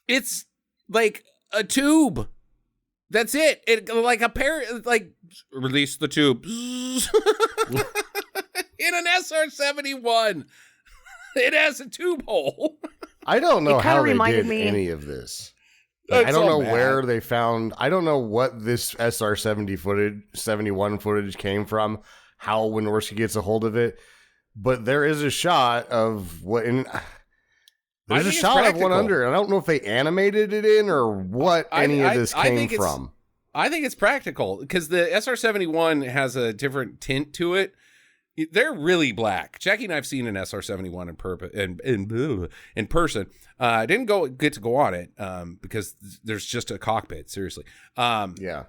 It's like a tube. That's it. Release the tube. In an SR-71. It has a tube hole. I don't know how they did me... any of this. Like, I don't know where they found. I don't know what this SR-71 footage came from. How Wynorski gets a hold of it, but there is a shot of what. There's a shot of one under. And I don't know if they animated it in or what of this came from. I think it's practical because the SR-71 has a different tint to it. They're really black. Jackie and I've seen an SR-71 in person. I didn't get to go on it because there's just a cockpit. Seriously. Yeah.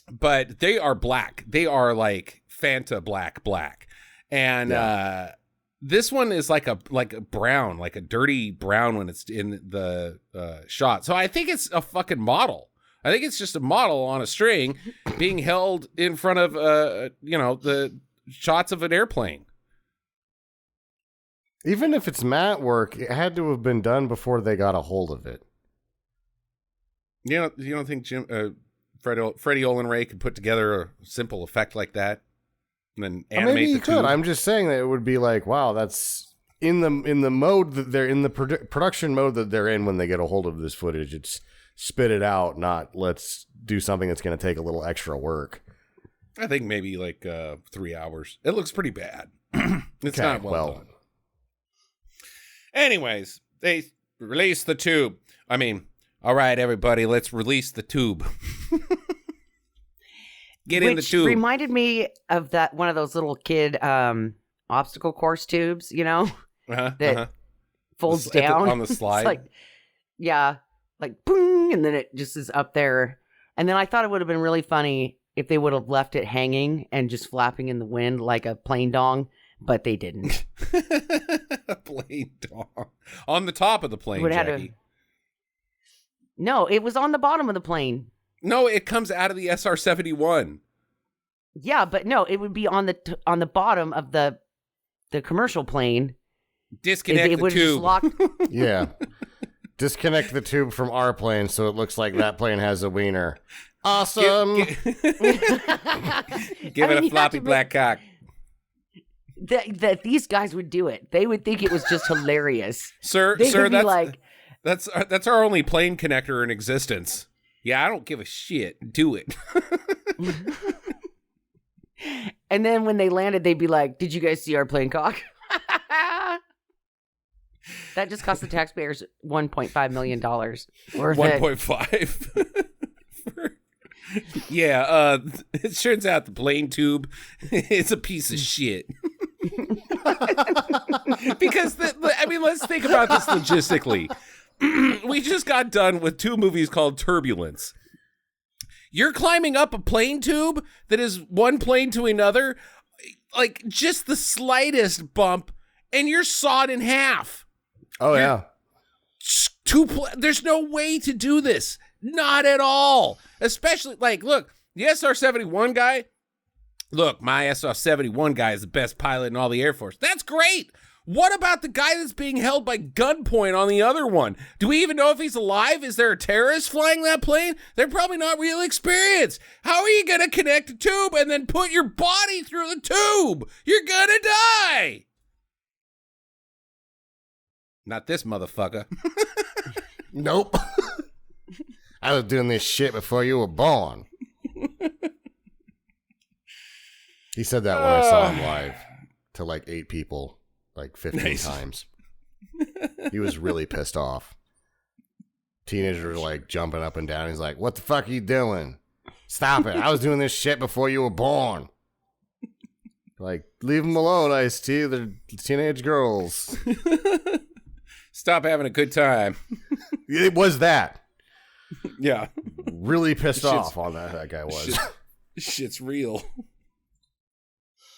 But they are black. They are like Fanta black. And this one is like a brown, like a dirty brown when it's in the shot. So I think it's a fucking model. I think it's just a model on a string being held in front of the shots of an airplane. Even if it's matte work, it had to have been done before they got a hold of it. You don't think Freddie Olen Ray could put together a simple effect like that and then animate maybe the he could. tube? I'm just saying that it would be like, wow, that's in the mode that they're in, the production mode that they're in when they get a hold of this footage. It's spit it out, not let's do something that's going to take a little extra work. I think maybe like 3 hours. It looks pretty bad. It's Okay, not well done. Anyways, they released the tube. I mean, all right, everybody, let's release the tube. Get in the tube. Which reminded me of that one of those little kid obstacle course tubes, that folds down on the slide. It's like boom, and then it just is up there. And then I thought it would have been really funny if they would have left it hanging and just flapping in the wind like a plane dong, but they didn't. A plane dong on the top of the plane, Jackie. No, it was on the bottom of the plane. No, it comes out of the SR-71. Yeah, but no, it would be on the bottom of the commercial plane. Disconnect the tube. Yeah. Disconnect the tube from our plane so it looks like that plane has a wiener. Awesome. Give it a floppy black cock. That these guys would do it. They would think it was just hilarious. Sir, that's our only plane connector in existence. Yeah, I don't give a shit. Do it. And then when they landed, they'd be like, "Did you guys see our plane cock?" That just cost the taxpayers $1.5 million. 1.5. Yeah, it turns out the plane tube is a piece of shit. Because, let's think about this logistically. We just got done with 2 movies called Turbulence. You're climbing up a plane tube that is one plane to another, like just the slightest bump, and you're sawed in half. Oh, yeah. There's no way to do this. Not at all. Especially, look, the SR-71 guy, my SR-71 guy is the best pilot in all the Air Force. That's great. What about the guy that's being held by gunpoint on the other one? Do we even know if he's alive? Is there a terrorist flying that plane? They're probably not real experienced. How are you going to connect a tube and then put your body through the tube? You're going to die. Not this motherfucker. Nope. I was doing this shit before you were born. He said that when I saw him live to 8 people. 15 times. He was really pissed off. Teenagers were jumping up and down. He's like, "What the fuck are you doing? Stop it. I was doing this shit before you were born." Leave them alone, Ice-T. They're teenage girls. Stop having a good time. It was that. Yeah. Really pissed off on that guy was. Shit's real.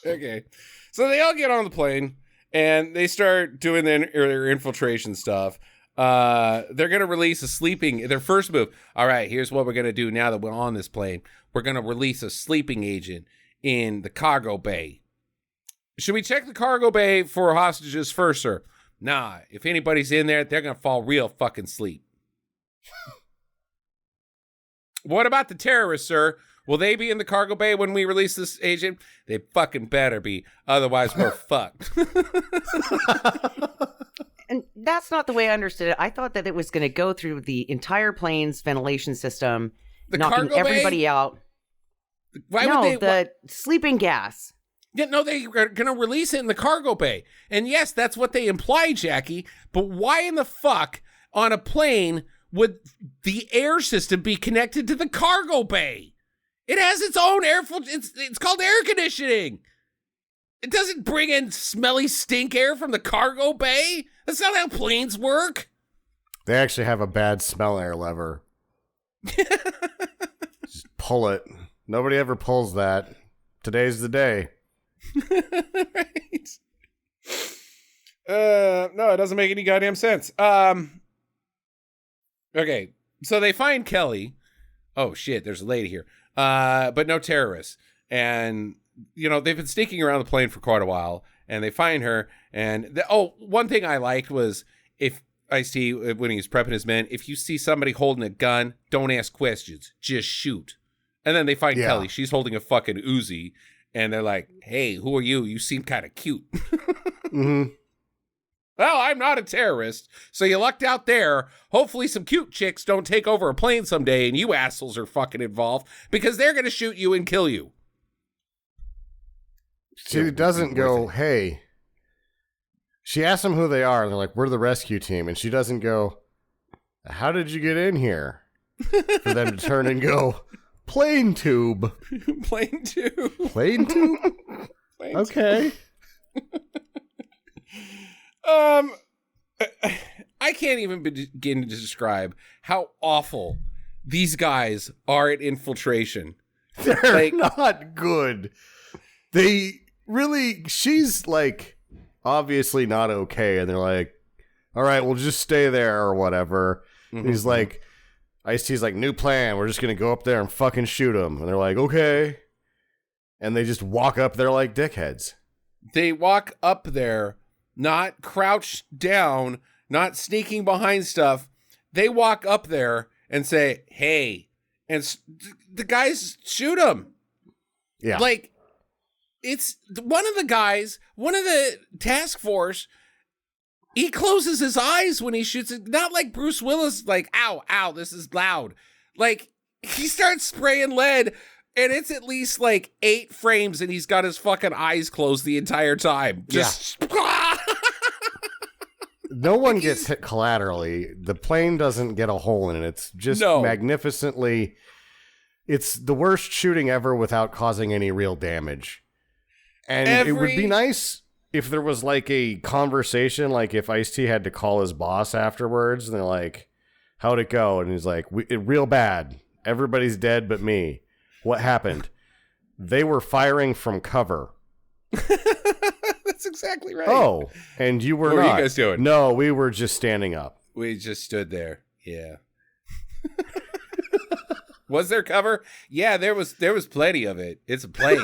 Okay. So they all get on the plane. And they start doing their infiltration stuff. They're going to release their first move. All right, here's what we're going to do now that we're on this plane. We're going to release a sleeping agent in the cargo bay. Should we check the cargo bay for hostages first, sir? Nah, if anybody's in there, they're going to fall real fucking asleep. What about the terrorists, sir? Will they be in the cargo bay when we release this agent? They fucking better be. Otherwise, we're fucked. And that's not the way I understood it. I thought that it was going to go through the entire plane's ventilation system, knocking everybody out. Why would they? The sleeping gas. Yeah, no, they are going to release it in the cargo bay. And yes, that's what they imply, Jackie. But why in the fuck on a plane would the air system be connected to the cargo bay? It has its own it's called air conditioning. It doesn't bring in smelly stink air from the cargo bay. That's not how planes work. They actually have a bad smell air lever. Just pull it. Nobody ever pulls that. Today's the day. Right. No, it doesn't make any goddamn sense. Okay, so they find Kelly. Oh shit, there's a lady here. But no terrorists. And they've been sneaking around the plane for quite a while, and they find her. And one thing I liked was if Ice-T, when he was prepping his men, if you see somebody holding a gun, don't ask questions, just shoot. And then they find Kelly. She's holding a fucking Uzi, and they're like, "Hey, who are you? You seem kind of cute." Mm-hmm. Well, I'm not a terrorist, so you lucked out there. Hopefully some cute chicks don't take over a plane someday and you assholes are fucking involved, because they're going to shoot you and kill you. She doesn't go, hey. She asks them who they are, and they're like, we're the rescue team. And she doesn't go, how did you get in here? For them to turn and go, plane tube. Plane tube. Plane tube? Plane okay. I can't even begin to describe how awful these guys are at infiltration. They're not good. She's like, obviously not okay. And they're like, all right, we'll just stay there or whatever. Mm-hmm. He's like, Ice-T's like, new plan. We're just going to go up there and fucking shoot him. And they're like, okay. And they just walk up there like dickheads. They walk up there, not crouched down, not sneaking behind stuff. They walk up there and say, hey, and the guys shoot him. Yeah. Like, it's one of the task force, he closes his eyes when he shoots it. Not like Bruce Willis, like, ow, this is loud. Like, he starts spraying lead, and it's at least like 8 frames, and he's got his fucking eyes closed the entire time. Just... Yeah. No one gets hit collaterally. The plane doesn't get a hole in it. It's just magnificently... It's the worst shooting ever without causing any real damage. And it would be nice if there was like a conversation, like if Ice-T had to call his boss afterwards, and they're like, how'd it go? And he's like, real bad. Everybody's dead but me. What happened? They were firing from cover. That's exactly right. Oh, and you were not. What were you guys doing? No, we were just standing up. We just stood there. Yeah. Was there cover? Yeah, there was plenty of it. It's a plane.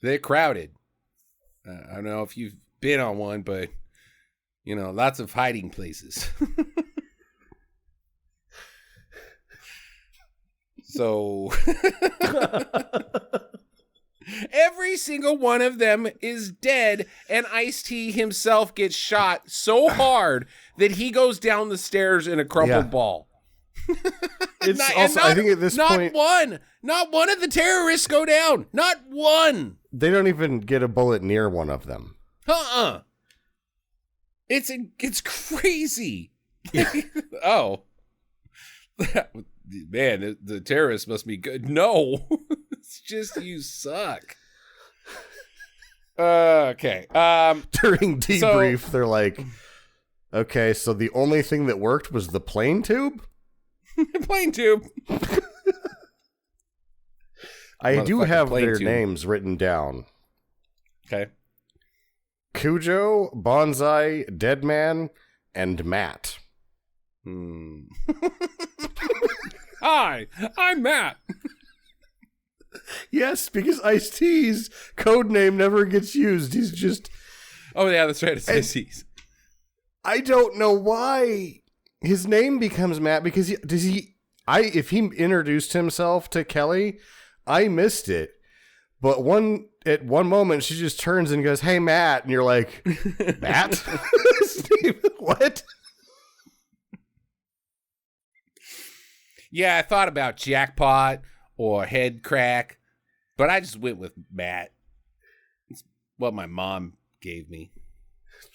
They're crowded. I don't know if you've been on one, but lots of hiding places. So every single one of them is dead, and Ice-T himself gets shot so hard that he goes down the stairs in a crumpled ball. It's I think at this point, not one of the terrorists go down. Not one. They don't even get a bullet near one of them. It's crazy. Oh. Man, the terrorists must be good. No, it's just you suck. Okay. During debrief, they're like, okay, so the only thing that worked was the plane tube? Plane tube. I do have their names written down. Okay. Cujo, Bonsai, Deadman, and Matt. Hi, I'm Matt. Yes, because Ice-T's code name never gets used. He's just... Oh, yeah, that's right. It's Ice-T's. I don't know why his name becomes Matt, because if he introduced himself to Kelly, I missed it. But at one moment, she just turns and goes, hey, Matt. And you're like, Matt? What? Yeah, I thought about Jackpot or Head Crack, but I just went with Matt. It's what my mom gave me.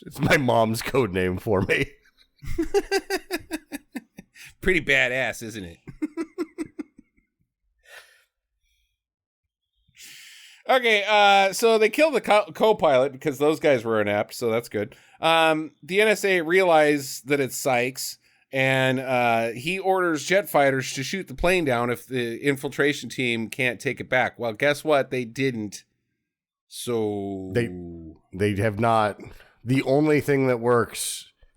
It's my mom's code name for me. Pretty badass, isn't it? Okay, so they kill the co-pilot because those guys were inept, so that's good. The NSA realize that it's Sykes, And he orders jet fighters to shoot the plane down if the infiltration team can't take it back. Well, guess what? They didn't. So they have not. The only thing that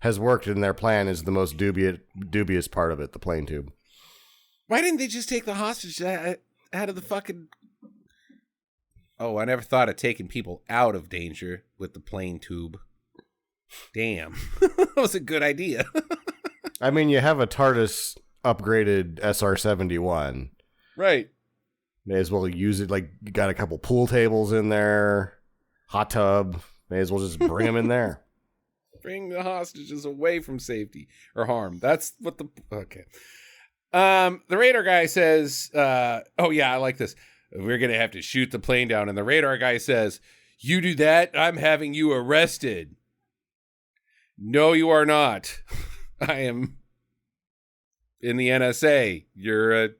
has worked in their plan is the most dubious part of it, the plane tube. Why didn't they just take the hostage out of the fucking... Oh, I never thought of taking people out of danger with the plane tube. Damn. That was a good idea. I mean, you have a TARDIS upgraded SR-71. Right. May as well use it. Like, you got a couple pool tables in there, hot tub. May as well just bring them in there. Bring the hostages away from safety or harm. That's what the... Okay. The radar guy says, oh yeah, I like this. We're going to have to shoot the plane down. And the radar guy says, you do that, I'm having you arrested. No, you are not. I am in the NSA. You're a...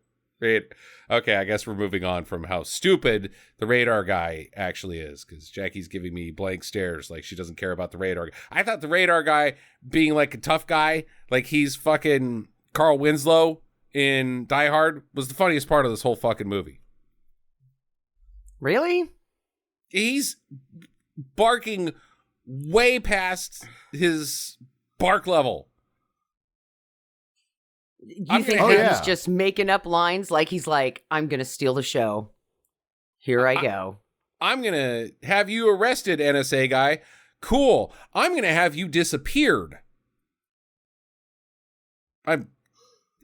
Okay, I guess we're moving on from how stupid the radar guy actually is, because Jackie's giving me blank stares like she doesn't care about the radar guy. I thought the radar guy being like a tough guy, like he's fucking Carl Winslow in Die Hard, was the funniest part of this whole fucking movie. Really? He's barking way past his bark level. You think that he's just making up lines like he's like, I'm going to steal the show. Here I go. I'm going to have you arrested, NSA guy. Cool. I'm going to have you disappeared. I'm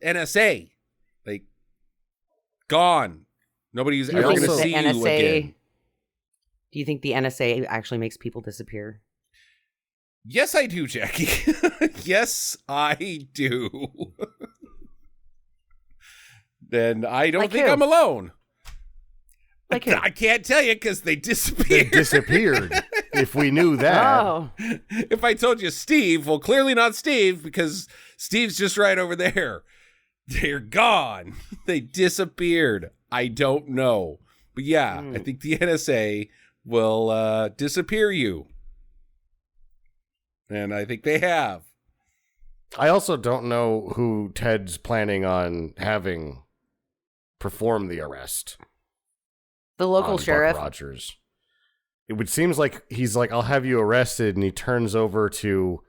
NSA. Like, gone. Nobody's ever going to see you again. Do you think the NSA actually makes people disappear? Yes, I do, Jackie. Yes, I do. Then I don't think I'm alone. Like who? I can't tell you because they disappeared. They disappeared. If we knew that. Oh. If I told you Steve, well, clearly not Steve, because Steve's just right over there. They're gone. They disappeared. I don't know. But yeah, I think the NSA will disappear you. And I think they have. I also don't know who Ted's planning on having perform the arrest. The local sheriff. Buck Rogers. It seems like he's like, I'll have you arrested, and he turns over to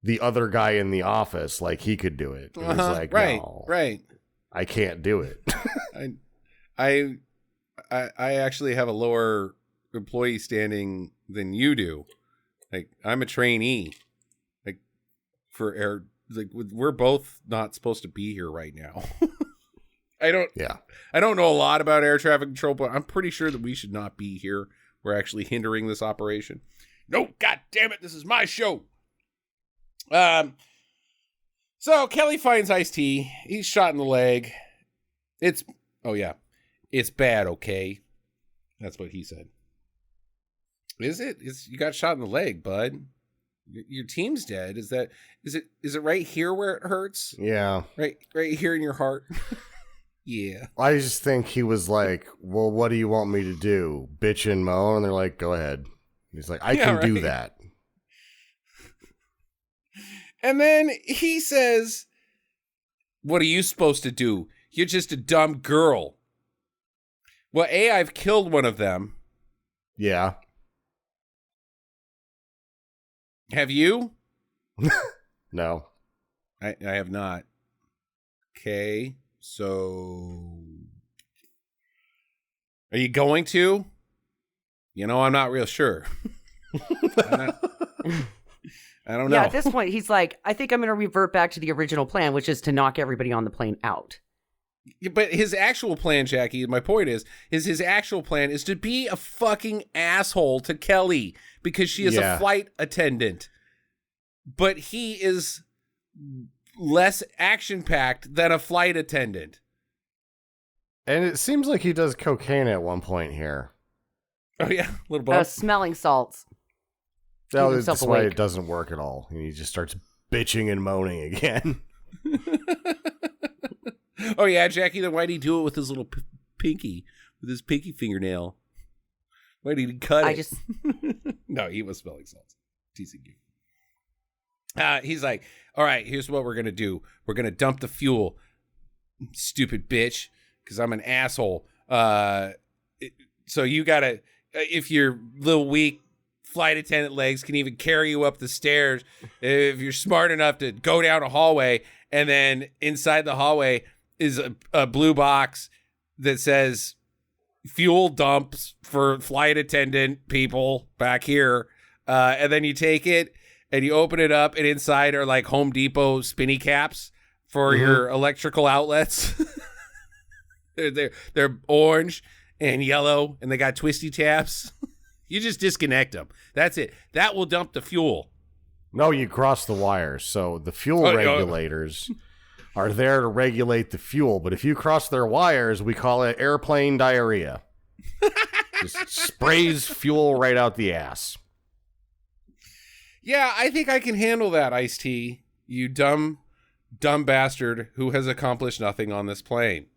the other guy in the office like he could do it. And he's like, no, right. I can't do it. I actually have a lower employee standing than you do. Like, I'm a trainee. Like, for air, like we're both not supposed to be here right now. I don't know a lot about air traffic control, but I'm pretty sure that we should not be here. We're actually hindering this operation. No, god damn it, this is my show. So Kelly finds Ice-T. He's shot in the leg. It's bad, okay? That's what he said. Is it? You got shot in the leg, bud. Your team's dead. Is it right here where it hurts? Yeah. Right here in your heart. Yeah. I just think he was like, well, what do you want me to do? Bitch and moan? And they're like, go ahead. He's like, I can do that. And then he says, what are you supposed to do? You're just a dumb girl. Well, I've killed one of them. Yeah. Have you? No. I have not. Okay. So, are you going to? You know, I'm not real sure. I don't know. Yeah, at this point, he's like, I think I'm going to revert back to the original plan, which is to knock everybody on the plane out. Yeah, but his actual plan, Jackie, my point is his actual plan is to be a fucking asshole to Kelly because she is a flight attendant. But he is less action-packed than a flight attendant. And it seems like he does cocaine at one point here. Oh, yeah, a little bit. Smelling salts. That's why it doesn't work at all. He just starts bitching and moaning again. Oh, yeah, Jackie, then why did he do it with his little pinky, with his pinky fingernail? Why did he cut it? just... No, he was smelling salts. Teasing you. He's like, all right, here's what we're going to do. We're going to dump the fuel, stupid bitch, because I'm an asshole. So you got to, if your little weak flight attendant legs can even carry you up the stairs, if you're smart enough to go down a hallway, and then inside the hallway is a blue box that says fuel dumps for flight attendant people back here. And then you take it and you open it up, and inside are like Home Depot spinny caps for your electrical outlets. They're orange and yellow, and they got twisty tabs. You just disconnect them. That's it. That will dump the fuel. No, you cross the wires. So the fuel regulators are there to regulate the fuel. But if you cross their wires, we call it airplane diarrhea. Just sprays fuel right out the ass. Yeah, I think I can handle that, Ice-T. You dumb bastard who has accomplished nothing on this plane.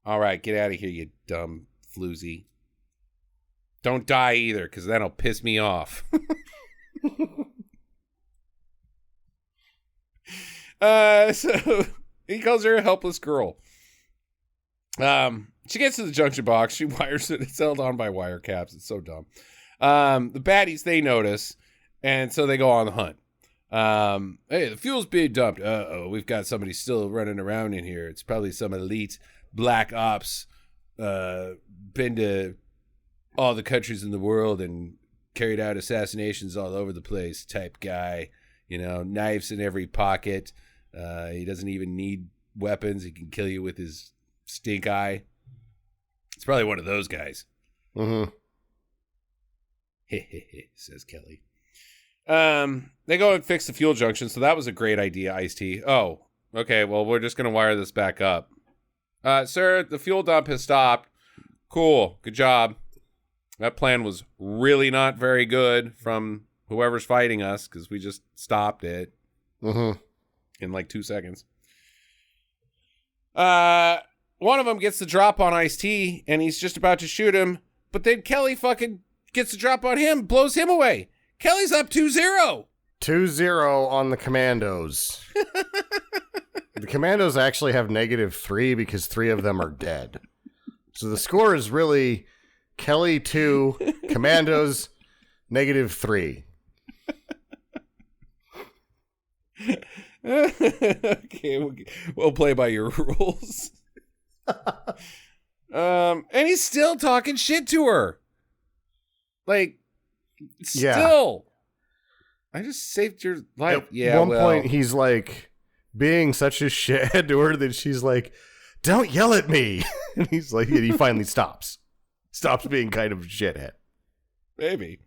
All right, get out of here, you dumb floozy. Don't die either, because that'll piss me off. So he calls her a helpless girl. She gets to the junction box. She wires it. It's held on by wire caps. It's so dumb. The baddies, they notice, and so they go on the hunt. Hey, the fuel's being dumped. Uh-oh, we've got somebody still running around in here. It's probably some elite black ops, been to all the countries in the world and carried out assassinations all over the place type guy. You know, knives in every pocket. He doesn't even need weapons. He can kill you with his stink eye. It's probably one of those guys. Mm-hmm. Says Kelly. They go and fix the fuel junction, so that was a great idea, Ice-T. Oh, okay, well, we're just going to wire this back up. Sir, the fuel dump has stopped. Cool, good job. That plan was really not very good from whoever's fighting us, because we just stopped it in like 2 seconds. One of them gets the drop on Ice-T, and he's just about to shoot him, but then Kelly fucking gets the drop on him, blows him away. Kelly's up 2-0. 2-0 on the Commandos. The Commandos actually have -3 because 3 of them are dead. So the score is really Kelly 2, Commandos -3. Okay, we'll play by your rules. And he's still talking shit to her. Like, still. I just saved your life. At one point, he's like being such a shithead to her that she's like, "Don't yell at me." And he's like, he finally stops being kind of a shithead. Maybe.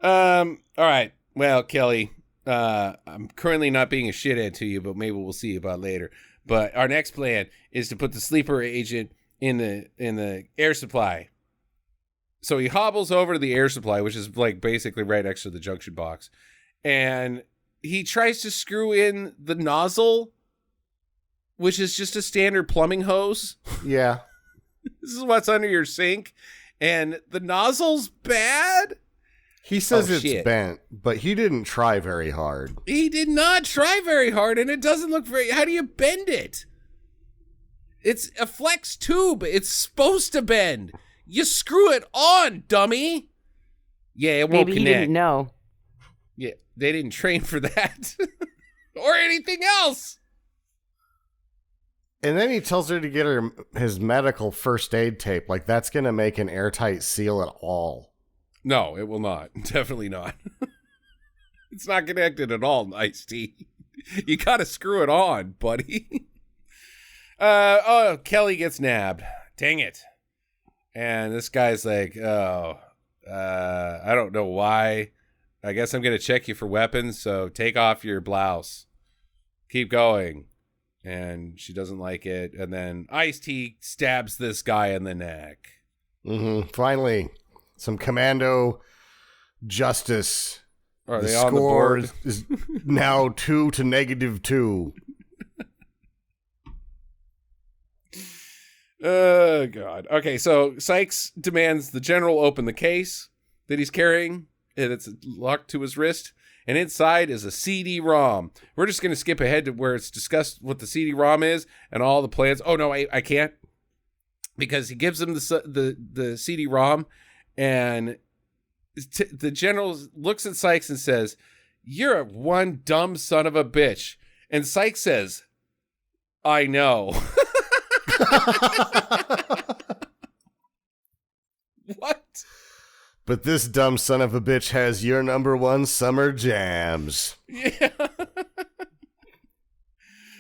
All right. Well, Kelly, I'm currently not being a shithead to you, but maybe we'll see about later. But our next plan is to put the sleeper agent in the air supply. So he hobbles over to the air supply, which is like basically right next to the junction box, and he tries to screw in the nozzle, which is just a standard plumbing hose. Yeah. This is what's under your sink, and the nozzle's bad. He says it's bent, but he didn't try very hard. He did not try very hard, and it doesn't look very... How do you bend it? It's a flex tube. It's supposed to bend. You screw it on, dummy. Yeah, it won't connect. Maybe he didn't know. Yeah, they didn't train for that. Or anything else. And then he tells her to get her his medical first aid tape. Like, that's going to make an airtight seal at all. No, it will not. Definitely not. It's not connected at all, Ice-T. You got to screw it on, buddy. Kelly gets nabbed. Dang it. And this guy's like, I don't know why. I guess I'm going to check you for weapons, so take off your blouse. Keep going. And she doesn't like it. And then Ice-T stabs this guy in the neck. Finally, some commando justice. Are they on the board? Is now 2 to -2. Oh, God. Okay, so Sykes demands the general open the case that he's carrying, and it's locked to his wrist, and inside is a CD-ROM. We're just going to skip ahead to where it's discussed what the CD-ROM is and all the plans. Oh, no, I can't. Because he gives him the CD-ROM, and the general looks at Sykes and says, "You're one dumb son of a bitch." And Sykes says, "I know." What? But this dumb son of a bitch has your number one summer jams. Yeah.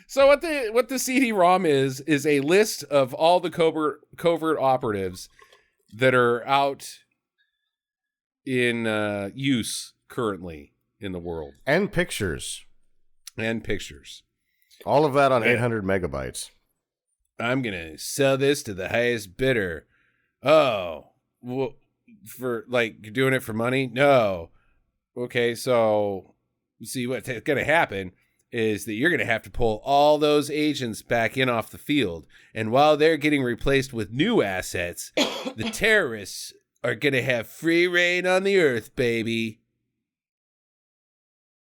So what the CD-ROM is a list of all the covert operatives that are out in use currently in the world. And pictures. All of that on 800 megabytes. I'm going to sell this to the highest bidder. Oh, well, for like, you're doing it for money? No. Okay, so see what's going to happen is that you're going to have to pull all those agents back in off the field. And while they're getting replaced with new assets, the terrorists are going to have free reign on the earth, baby.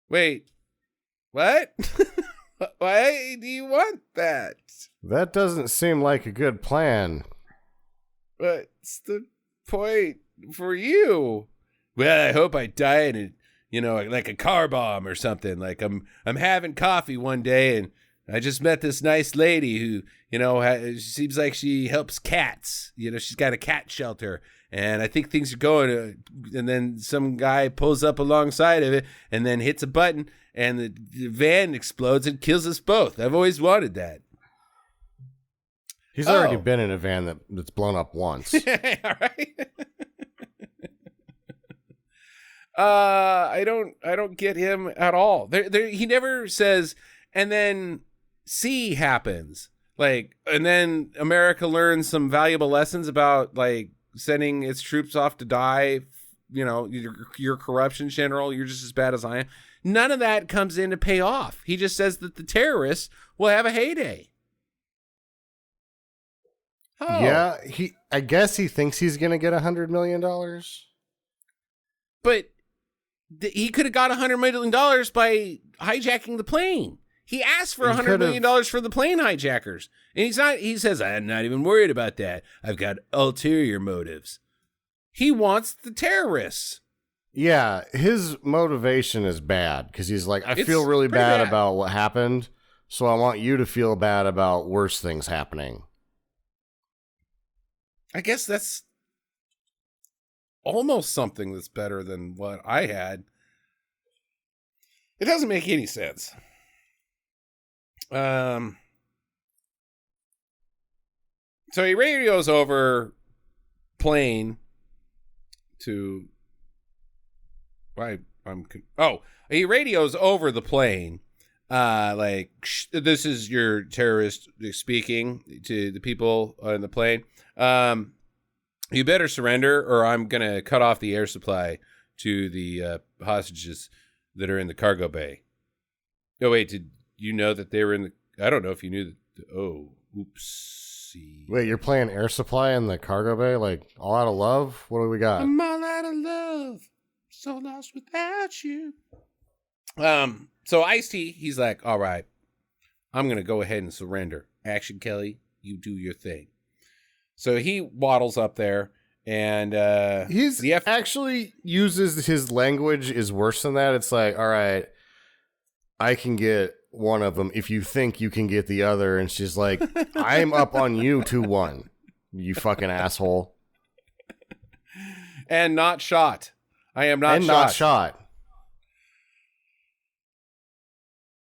Wait, what? Why do you want that? That doesn't seem like a good plan. What's the point for you? Well, I hope I die in a, like a car bomb or something. Like I'm having coffee one day and I just met this nice lady who, seems like she helps cats. She's got a cat shelter, and I think things are going. And then some guy pulls up alongside of it and then hits a button, and the van explodes and kills us both. I've always wanted that. He's already been in a van that's blown up once. All right. I don't get him at all. He never says, and then C happens. Like, and then America learns some valuable lessons about like sending its troops off to die. Your corruption, General. You're just as bad as I am. None of that comes in to pay off. He just says that the terrorists will have a heyday. Oh. Yeah, I guess he thinks he's going to get $100 million. But he could have got $100 million by hijacking the plane. He asked for $100 million for the plane hijackers. And he says, I'm not even worried about that. I've got ulterior motives. He wants the terrorists. Yeah, his motivation is bad because he's like, I feel really bad about what happened, so I want you to feel bad about worse things happening. I guess that's almost something that's better than what I had. It doesn't make any sense. So he radios over plane to he radios over the plane this is your terrorist speaking to the people on the plane. You better surrender or I'm going to cut off the air supply to the hostages that are in the cargo bay. No, wait, did you know that they were in the... I don't know if you knew that... Oh, oopsie. Wait, you're playing air supply in the cargo bay? Like, all out of love? What do we got? I'm all out of love. So lost without you. So Ice-T, he's like, all right, I'm going to go ahead and surrender. Action Kelly, you do your thing. So he waddles up there, and actually uses his language is worse than that. It's like, all right, I can get one of them if you think you can get the other. And she's like, I'm up on you 2-1, you fucking asshole. And not shot. I am not not shot.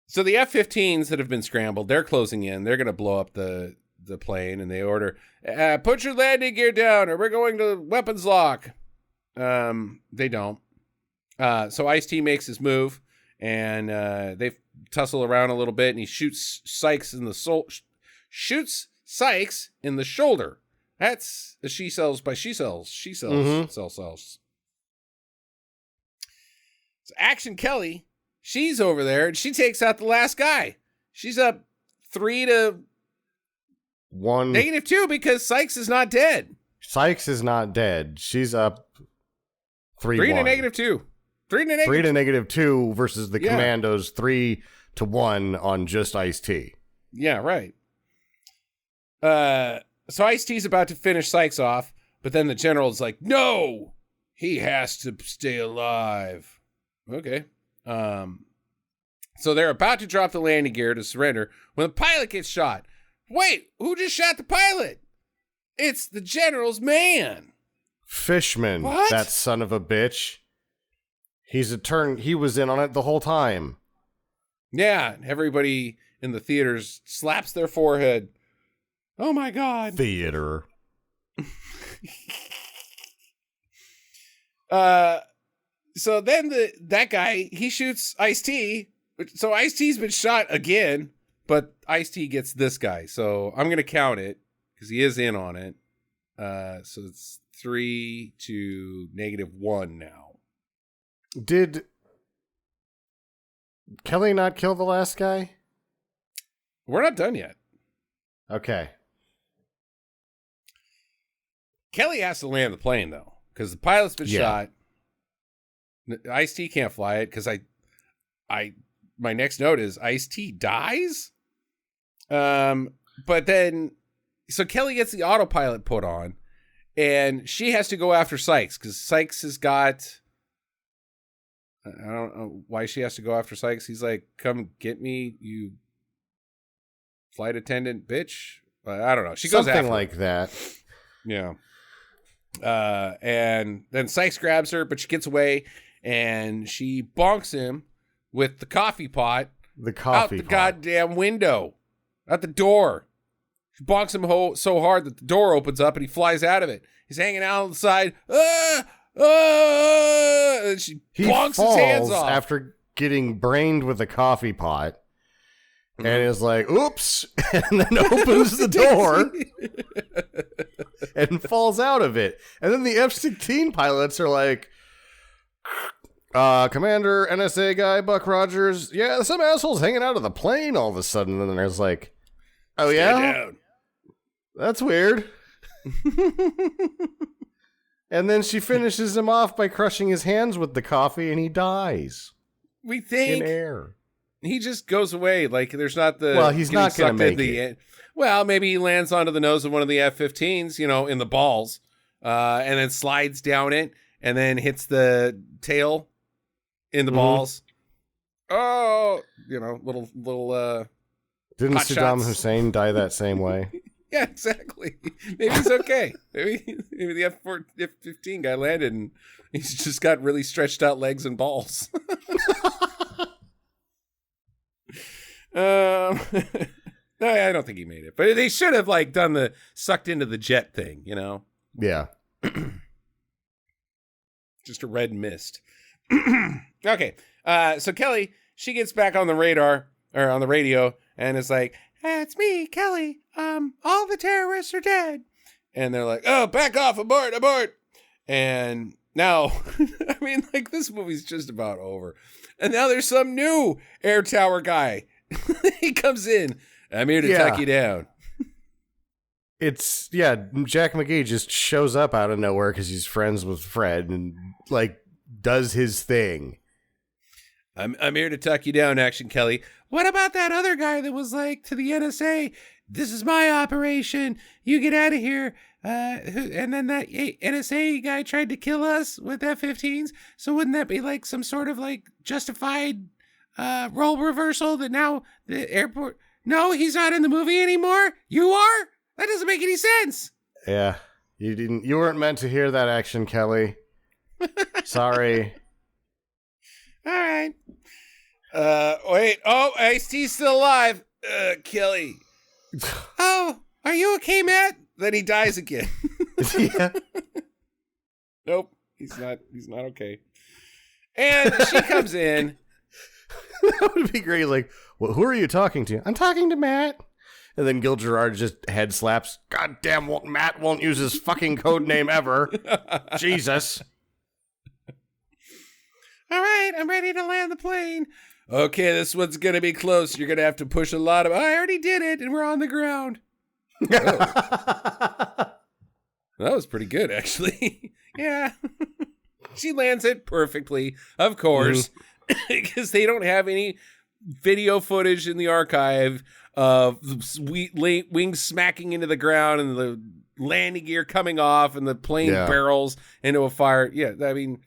So the F-15s that have been scrambled, they're closing in. They're going to blow up the plane, and they order, put your landing gear down or we're going to weapons lock. They don't. So Ice-T makes his move, and they tussle around a little bit, and he shoots Sykes in the shoulder. That's a she sells by she sells. She sells, sells. So Action Kelly, she's over there, and she takes out the last guy. She's up 3-1. -2 because Sykes is not dead. Sykes is not dead. She's up 3-1. 3 to -2. 3-2 versus the Commandos 3-1 on just Ice-T. Yeah, right. So Ice-T's about to finish Sykes off, but then the general's like, no, he has to stay alive. Okay. So they're about to drop the landing gear to surrender when the pilot gets shot. Wait, who just shot the pilot? It's the general's man. Fishman, what? That son of a bitch. He was in on it the whole time. Yeah, everybody in the theaters slaps their forehead. Oh my God. Theater. So then that guy, he shoots Ice-T. So Ice-T's been shot again, but Ice-T gets this guy. So I'm going to count it because he is in on it. So it's 3-1 now. Did Kelly not kill the last guy? We're not done yet. Okay. Kelly has to land the plane, though, because the pilot's been shot. Ice-T can't fly it because my next note is Ice-T dies. But then, so Kelly gets the autopilot put on, and she has to go after Sykes because Sykes has got. I don't know why she has to go after Sykes. He's like, "Come get me, you flight attendant bitch." I don't know. She goes something after like her. that. Yeah. And then Sykes grabs her, but she gets away, and she bonks him with the coffee pot. Out the goddamn window, out the door. She bonks him so hard that the door opens up and he flies out of it. He's hanging out on the side. And she bonks his hands off after getting brained with a coffee pot, and is like, "Oops!" and then opens the door and falls out of it. And then the F-16 pilots are like, Commander, NSA guy, Buck Rogers, yeah, some asshole's hanging out of the plane all of a sudden. And then there's like, oh, Stay yeah? down. That's weird. And then she finishes him off by crushing his hands with the coffee, and he dies. We think in air. He just goes away. Like, there's not the... Well, he's not going to make it. Well, maybe he lands onto the nose of one of the F-15s, in the balls, and then slides down it, and then hits the tail in the balls. Oh, little Didn't hot Saddam shots. Hussein die that same way? Yeah, exactly. Maybe he's okay. maybe the F-15 guy landed and he's just got really stretched out legs and balls. No, I don't think he made it. But they should have done the sucked into the jet thing, Yeah. Just a red mist. Okay. So Kelly, she gets back on the radar or on the radio and is like, "Hey, it's me, Kelly. All the terrorists are dead." And they're like, "Oh, back off, abort. And now, this movie's just about over. And now there's some new air tower guy. He comes in. "I'm here to tuck you down." Jack McGee just shows up out of nowhere because he's friends with Fred and does his thing. I'm here to tuck you down, Action Kelly. What about that other guy that was to the NSA, "This is my operation. You get out of here." And then that NSA guy tried to kill us with F-15s. So wouldn't that be some sort of justified role reversal that now the airport... No, he's not in the movie anymore. You are? That doesn't make any sense. Yeah. You weren't meant to hear that, Action Kelly. Sorry. All right. Wait. Oh, Ice-T's still alive. Kelly. Oh, are you okay, Matt? Then he dies again. Yeah. Nope. He's not okay. And she comes in. That would be great. Well, who are you talking to? "I'm talking to Matt." And then Gil Gerard just head slaps. "Goddamn, Matt won't use his fucking code name ever." Jesus. "All right, I'm ready to land the plane." "Okay, this one's going to be close. You're going to have to push a lot of... I already did it, and we're on the ground." Oh. That was pretty good, actually. Yeah. She lands it perfectly, of course, because they don't have any video footage in the archive of wings smacking into the ground and the landing gear coming off and the plane barrels into a fire. Yeah, I mean,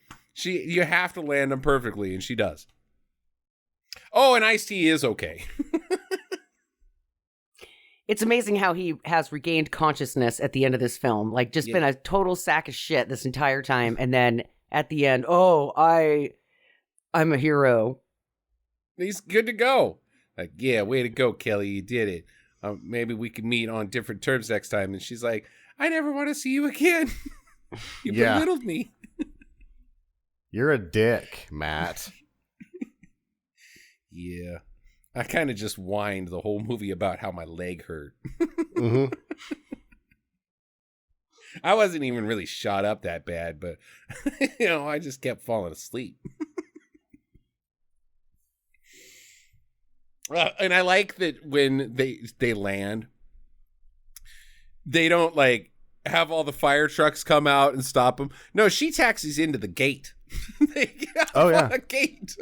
you have to land them perfectly, and she does. Oh, and Ice-T is okay. It's amazing how he has regained consciousness at the end of this film. Like, just been a total sack of shit this entire time. And then at the end, I'm a hero. He's good to go. Like, yeah, way to go, Kelly. You did it. Maybe we could meet on different terms next time. And she's like, I never want to see you again. You belittled me. You're a dick, Matt. Yeah. I kind of just whined the whole movie about how my leg hurt. I wasn't even really shot up that bad, but I just kept falling asleep. And I like that when they land, they don't like have all the fire trucks come out and stop them. No, she taxis into the gate. They get on a gate.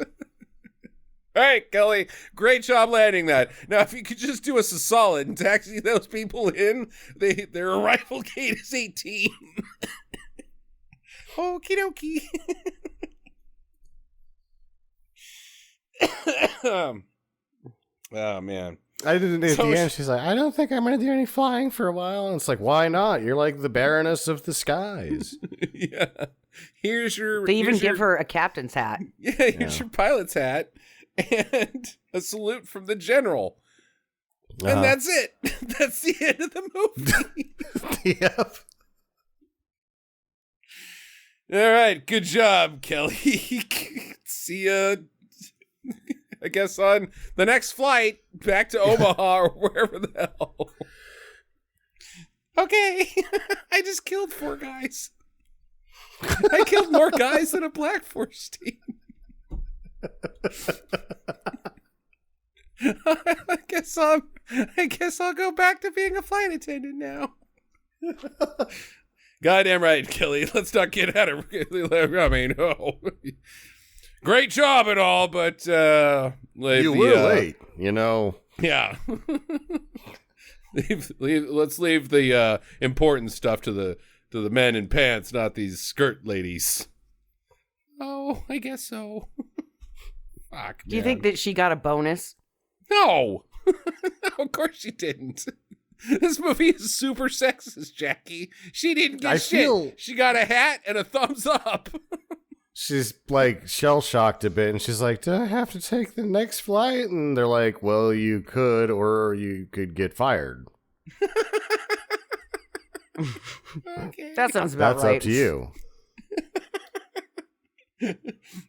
All right, Kelly, great job landing that. Now, if you could just do us a solid and taxi those people in, their arrival gate is 18. Okie dokie. Oh, man. At the end, she's like, I don't think I'm going to do any flying for a while. And it's like, why not? You're like the Baroness of the skies. Yeah. They even give her a captain's hat. Yeah, here's your pilot's hat. And a salute from the general. And that's it. That's the end of the movie. Yep. All right. Good job, Kelly. See ya, I guess, on the next flight back to Omaha or wherever the hell. Okay. I just killed 4 guys. I killed more guys than a Black Force team. I guess I'll go back to being a flight attendant now. Goddamn right, Kelly. Let's not get out of. I mean, great job and all, but you were late. Yeah. Let's leave the important stuff to the men in pants, not these skirt ladies. Oh, I guess so. Fuck, do you think that she got a bonus? No. No, of course she didn't. This movie is super sexist, Jackie. She didn't get shit. She got a hat and a thumbs up. She's like shell-shocked a bit, and she's like, do I have to take the next flight? And they're like, well, you could, or you could get fired. Okay. That sounds about right. That's up to you.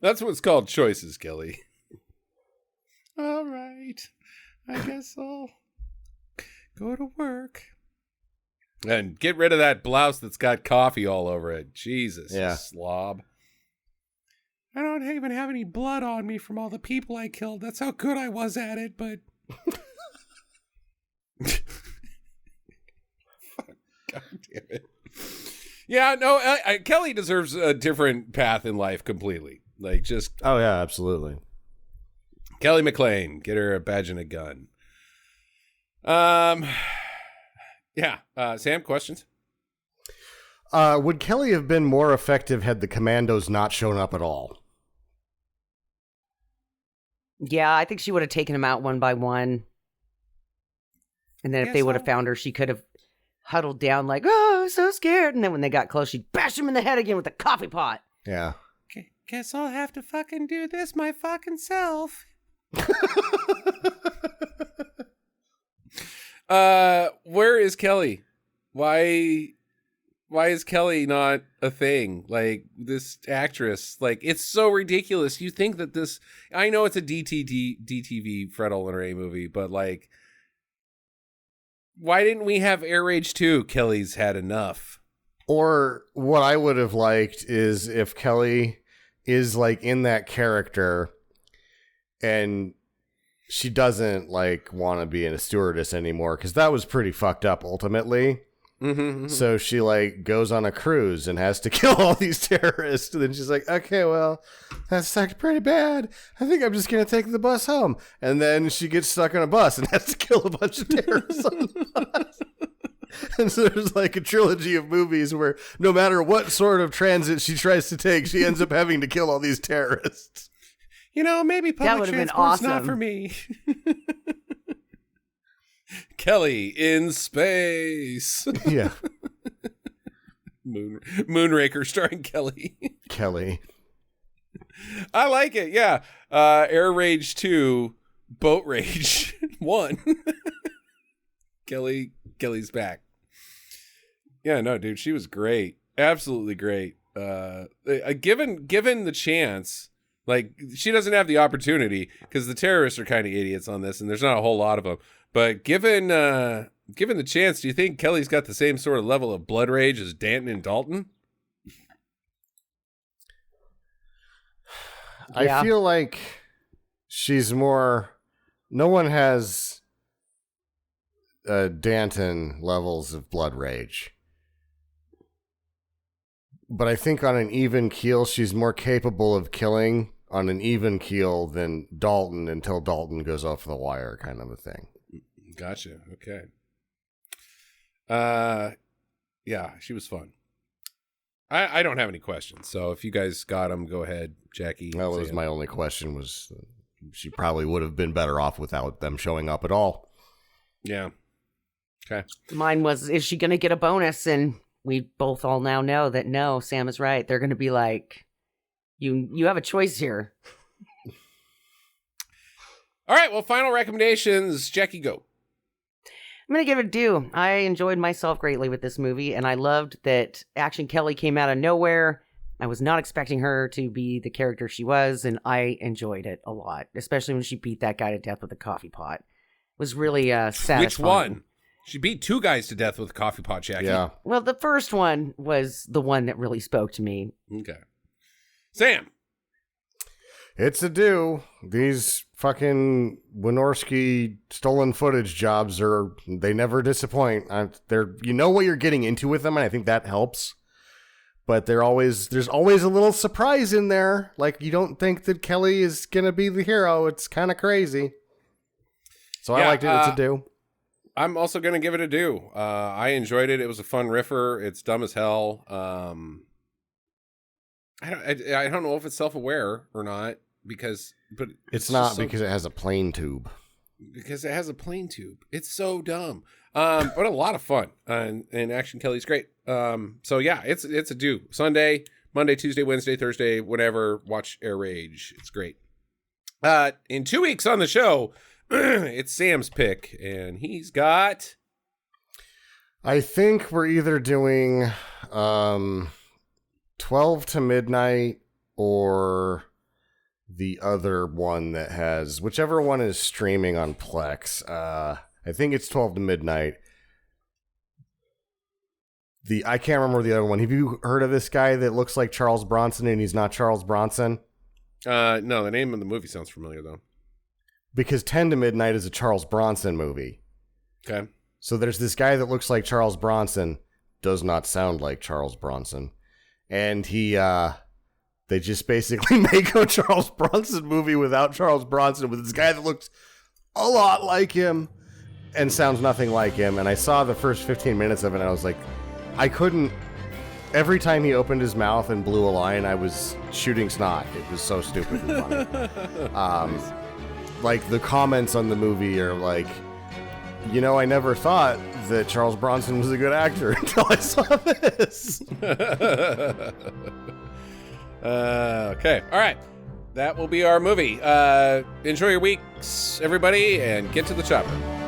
That's what's called choices, Kelly. All right. I guess I'll go to work. And get rid of that blouse that's got coffee all over it. Jesus, you slob. I don't even have any blood on me from all the people I killed. That's how good I was at it, but... God damn it. Yeah, no, Kelly deserves a different path in life completely. Like, just... Oh, yeah, absolutely. Kelly McLean, get her a badge and a gun. Yeah. Sam, questions? Would Kelly have been more effective had the commandos not shown up at all? Yeah, I think she would have taken them out one by one. And then if they would have found her, she could have huddled down like, oh, I'm so scared. And then when they got close, she'd bash him in the head again with a coffee pot. Yeah. Okay, guess I'll have to fucking do this my fucking self. Where is Kelly? Why is Kelly not a thing? Like, this actress, like, it's so ridiculous. You think that this, I know it's a DTV Fred Olen Ray movie, but like, why didn't we have Air Rage 2? Kelly's had enough. Or what I would have liked is if Kelly is like in that character and she doesn't like want to be a stewardess anymore, because that was pretty fucked up ultimately. So she like goes on a cruise and has to kill all these terrorists. And then she's like, okay, well, that sucked pretty bad. I think I'm just going to take the bus home. And then she gets stuck on a bus and has to kill a bunch of terrorists on the bus. And so there's like a trilogy of movies where no matter what sort of transit she tries to take, she ends up having to kill all these terrorists. You know, maybe public transport's not for me. Kelly in space. Yeah. Moonraker starring Kelly. Kelly. I like it. Yeah. Air Rage 2, Boat Rage 1. Kelly's back. Yeah, no, dude, she was great. Absolutely great. Given the chance, like, she doesn't have the opportunity because the terrorists are kind of idiots on this and there's not a whole lot of them. But given the chance, do you think Kelly's got the same sort of level of blood rage as Danton and Dalton? I feel like she's more... No one has Danton levels of blood rage. But I think on an even keel, she's more capable of killing on an even keel than Dalton until Dalton goes off the wire, kind of a thing. Gotcha. Okay. Yeah, she was fun. I don't have any questions, so if you guys got them, go ahead, Jackie. That was my only question. Was she probably would have been better off without them showing up at all? Yeah. Okay. Mine was, is she going to get a bonus? And we both all now know that no, Sam is right. They're going to be like, you have a choice here. All right. Well, final recommendations. Jackie, go. I'm going to give it due. I enjoyed myself greatly with this movie, and I loved that Action Kelly came out of nowhere. I was not expecting her to be the character she was, and I enjoyed it a lot, especially when she beat that guy to death with a coffee pot. It was really satisfying. Which one? She beat 2 guys to death with a coffee pot, Jackie. Yeah. Well, the first one was the one that really spoke to me. Okay. Sam. It's a do. These fucking Wynorski stolen footage jobs they never disappoint. You know what you're getting into with them, and I think that helps. But there's always a little surprise in there. Like, you don't think that Kelly is gonna be the hero. It's kind of crazy. So yeah, I liked it. It's a do. I'm also gonna give it a do. I enjoyed it. It was a fun riffer. It's dumb as hell. I don't know if it's self-aware or not. But it's not because it has a plane tube. Because it has a plane tube. It's so dumb. But a lot of fun. And Action Kelly's great. So yeah, it's a do. Sunday, Monday, Tuesday, Wednesday, Thursday, whatever. Watch Air Rage. It's great. In 2 weeks on the show, it's Sam's pick, and he's got. I think we're either doing 12 to midnight or the other one that has, whichever one is streaming on Plex. I think it's 12 to midnight. I can't remember the other one. Have you heard of this guy that looks like Charles Bronson and he's not Charles Bronson? No, the name of the movie sounds familiar though. Because 10 to midnight is a Charles Bronson movie. Okay. So there's this guy that looks like Charles Bronson, does not sound like Charles Bronson. And they just basically make a Charles Bronson movie without Charles Bronson, with this guy that looks a lot like him and sounds nothing like him. And I saw the first 15 minutes of it, and I was like, I couldn't. Every time he opened his mouth and blew a line, I was shooting snot. It was so stupid and funny. Like, the comments on the movie are like, I never thought that Charles Bronson was a good actor until I saw this. Okay. All right. That will be our movie. Enjoy your weeks, everybody, and get to the chopper.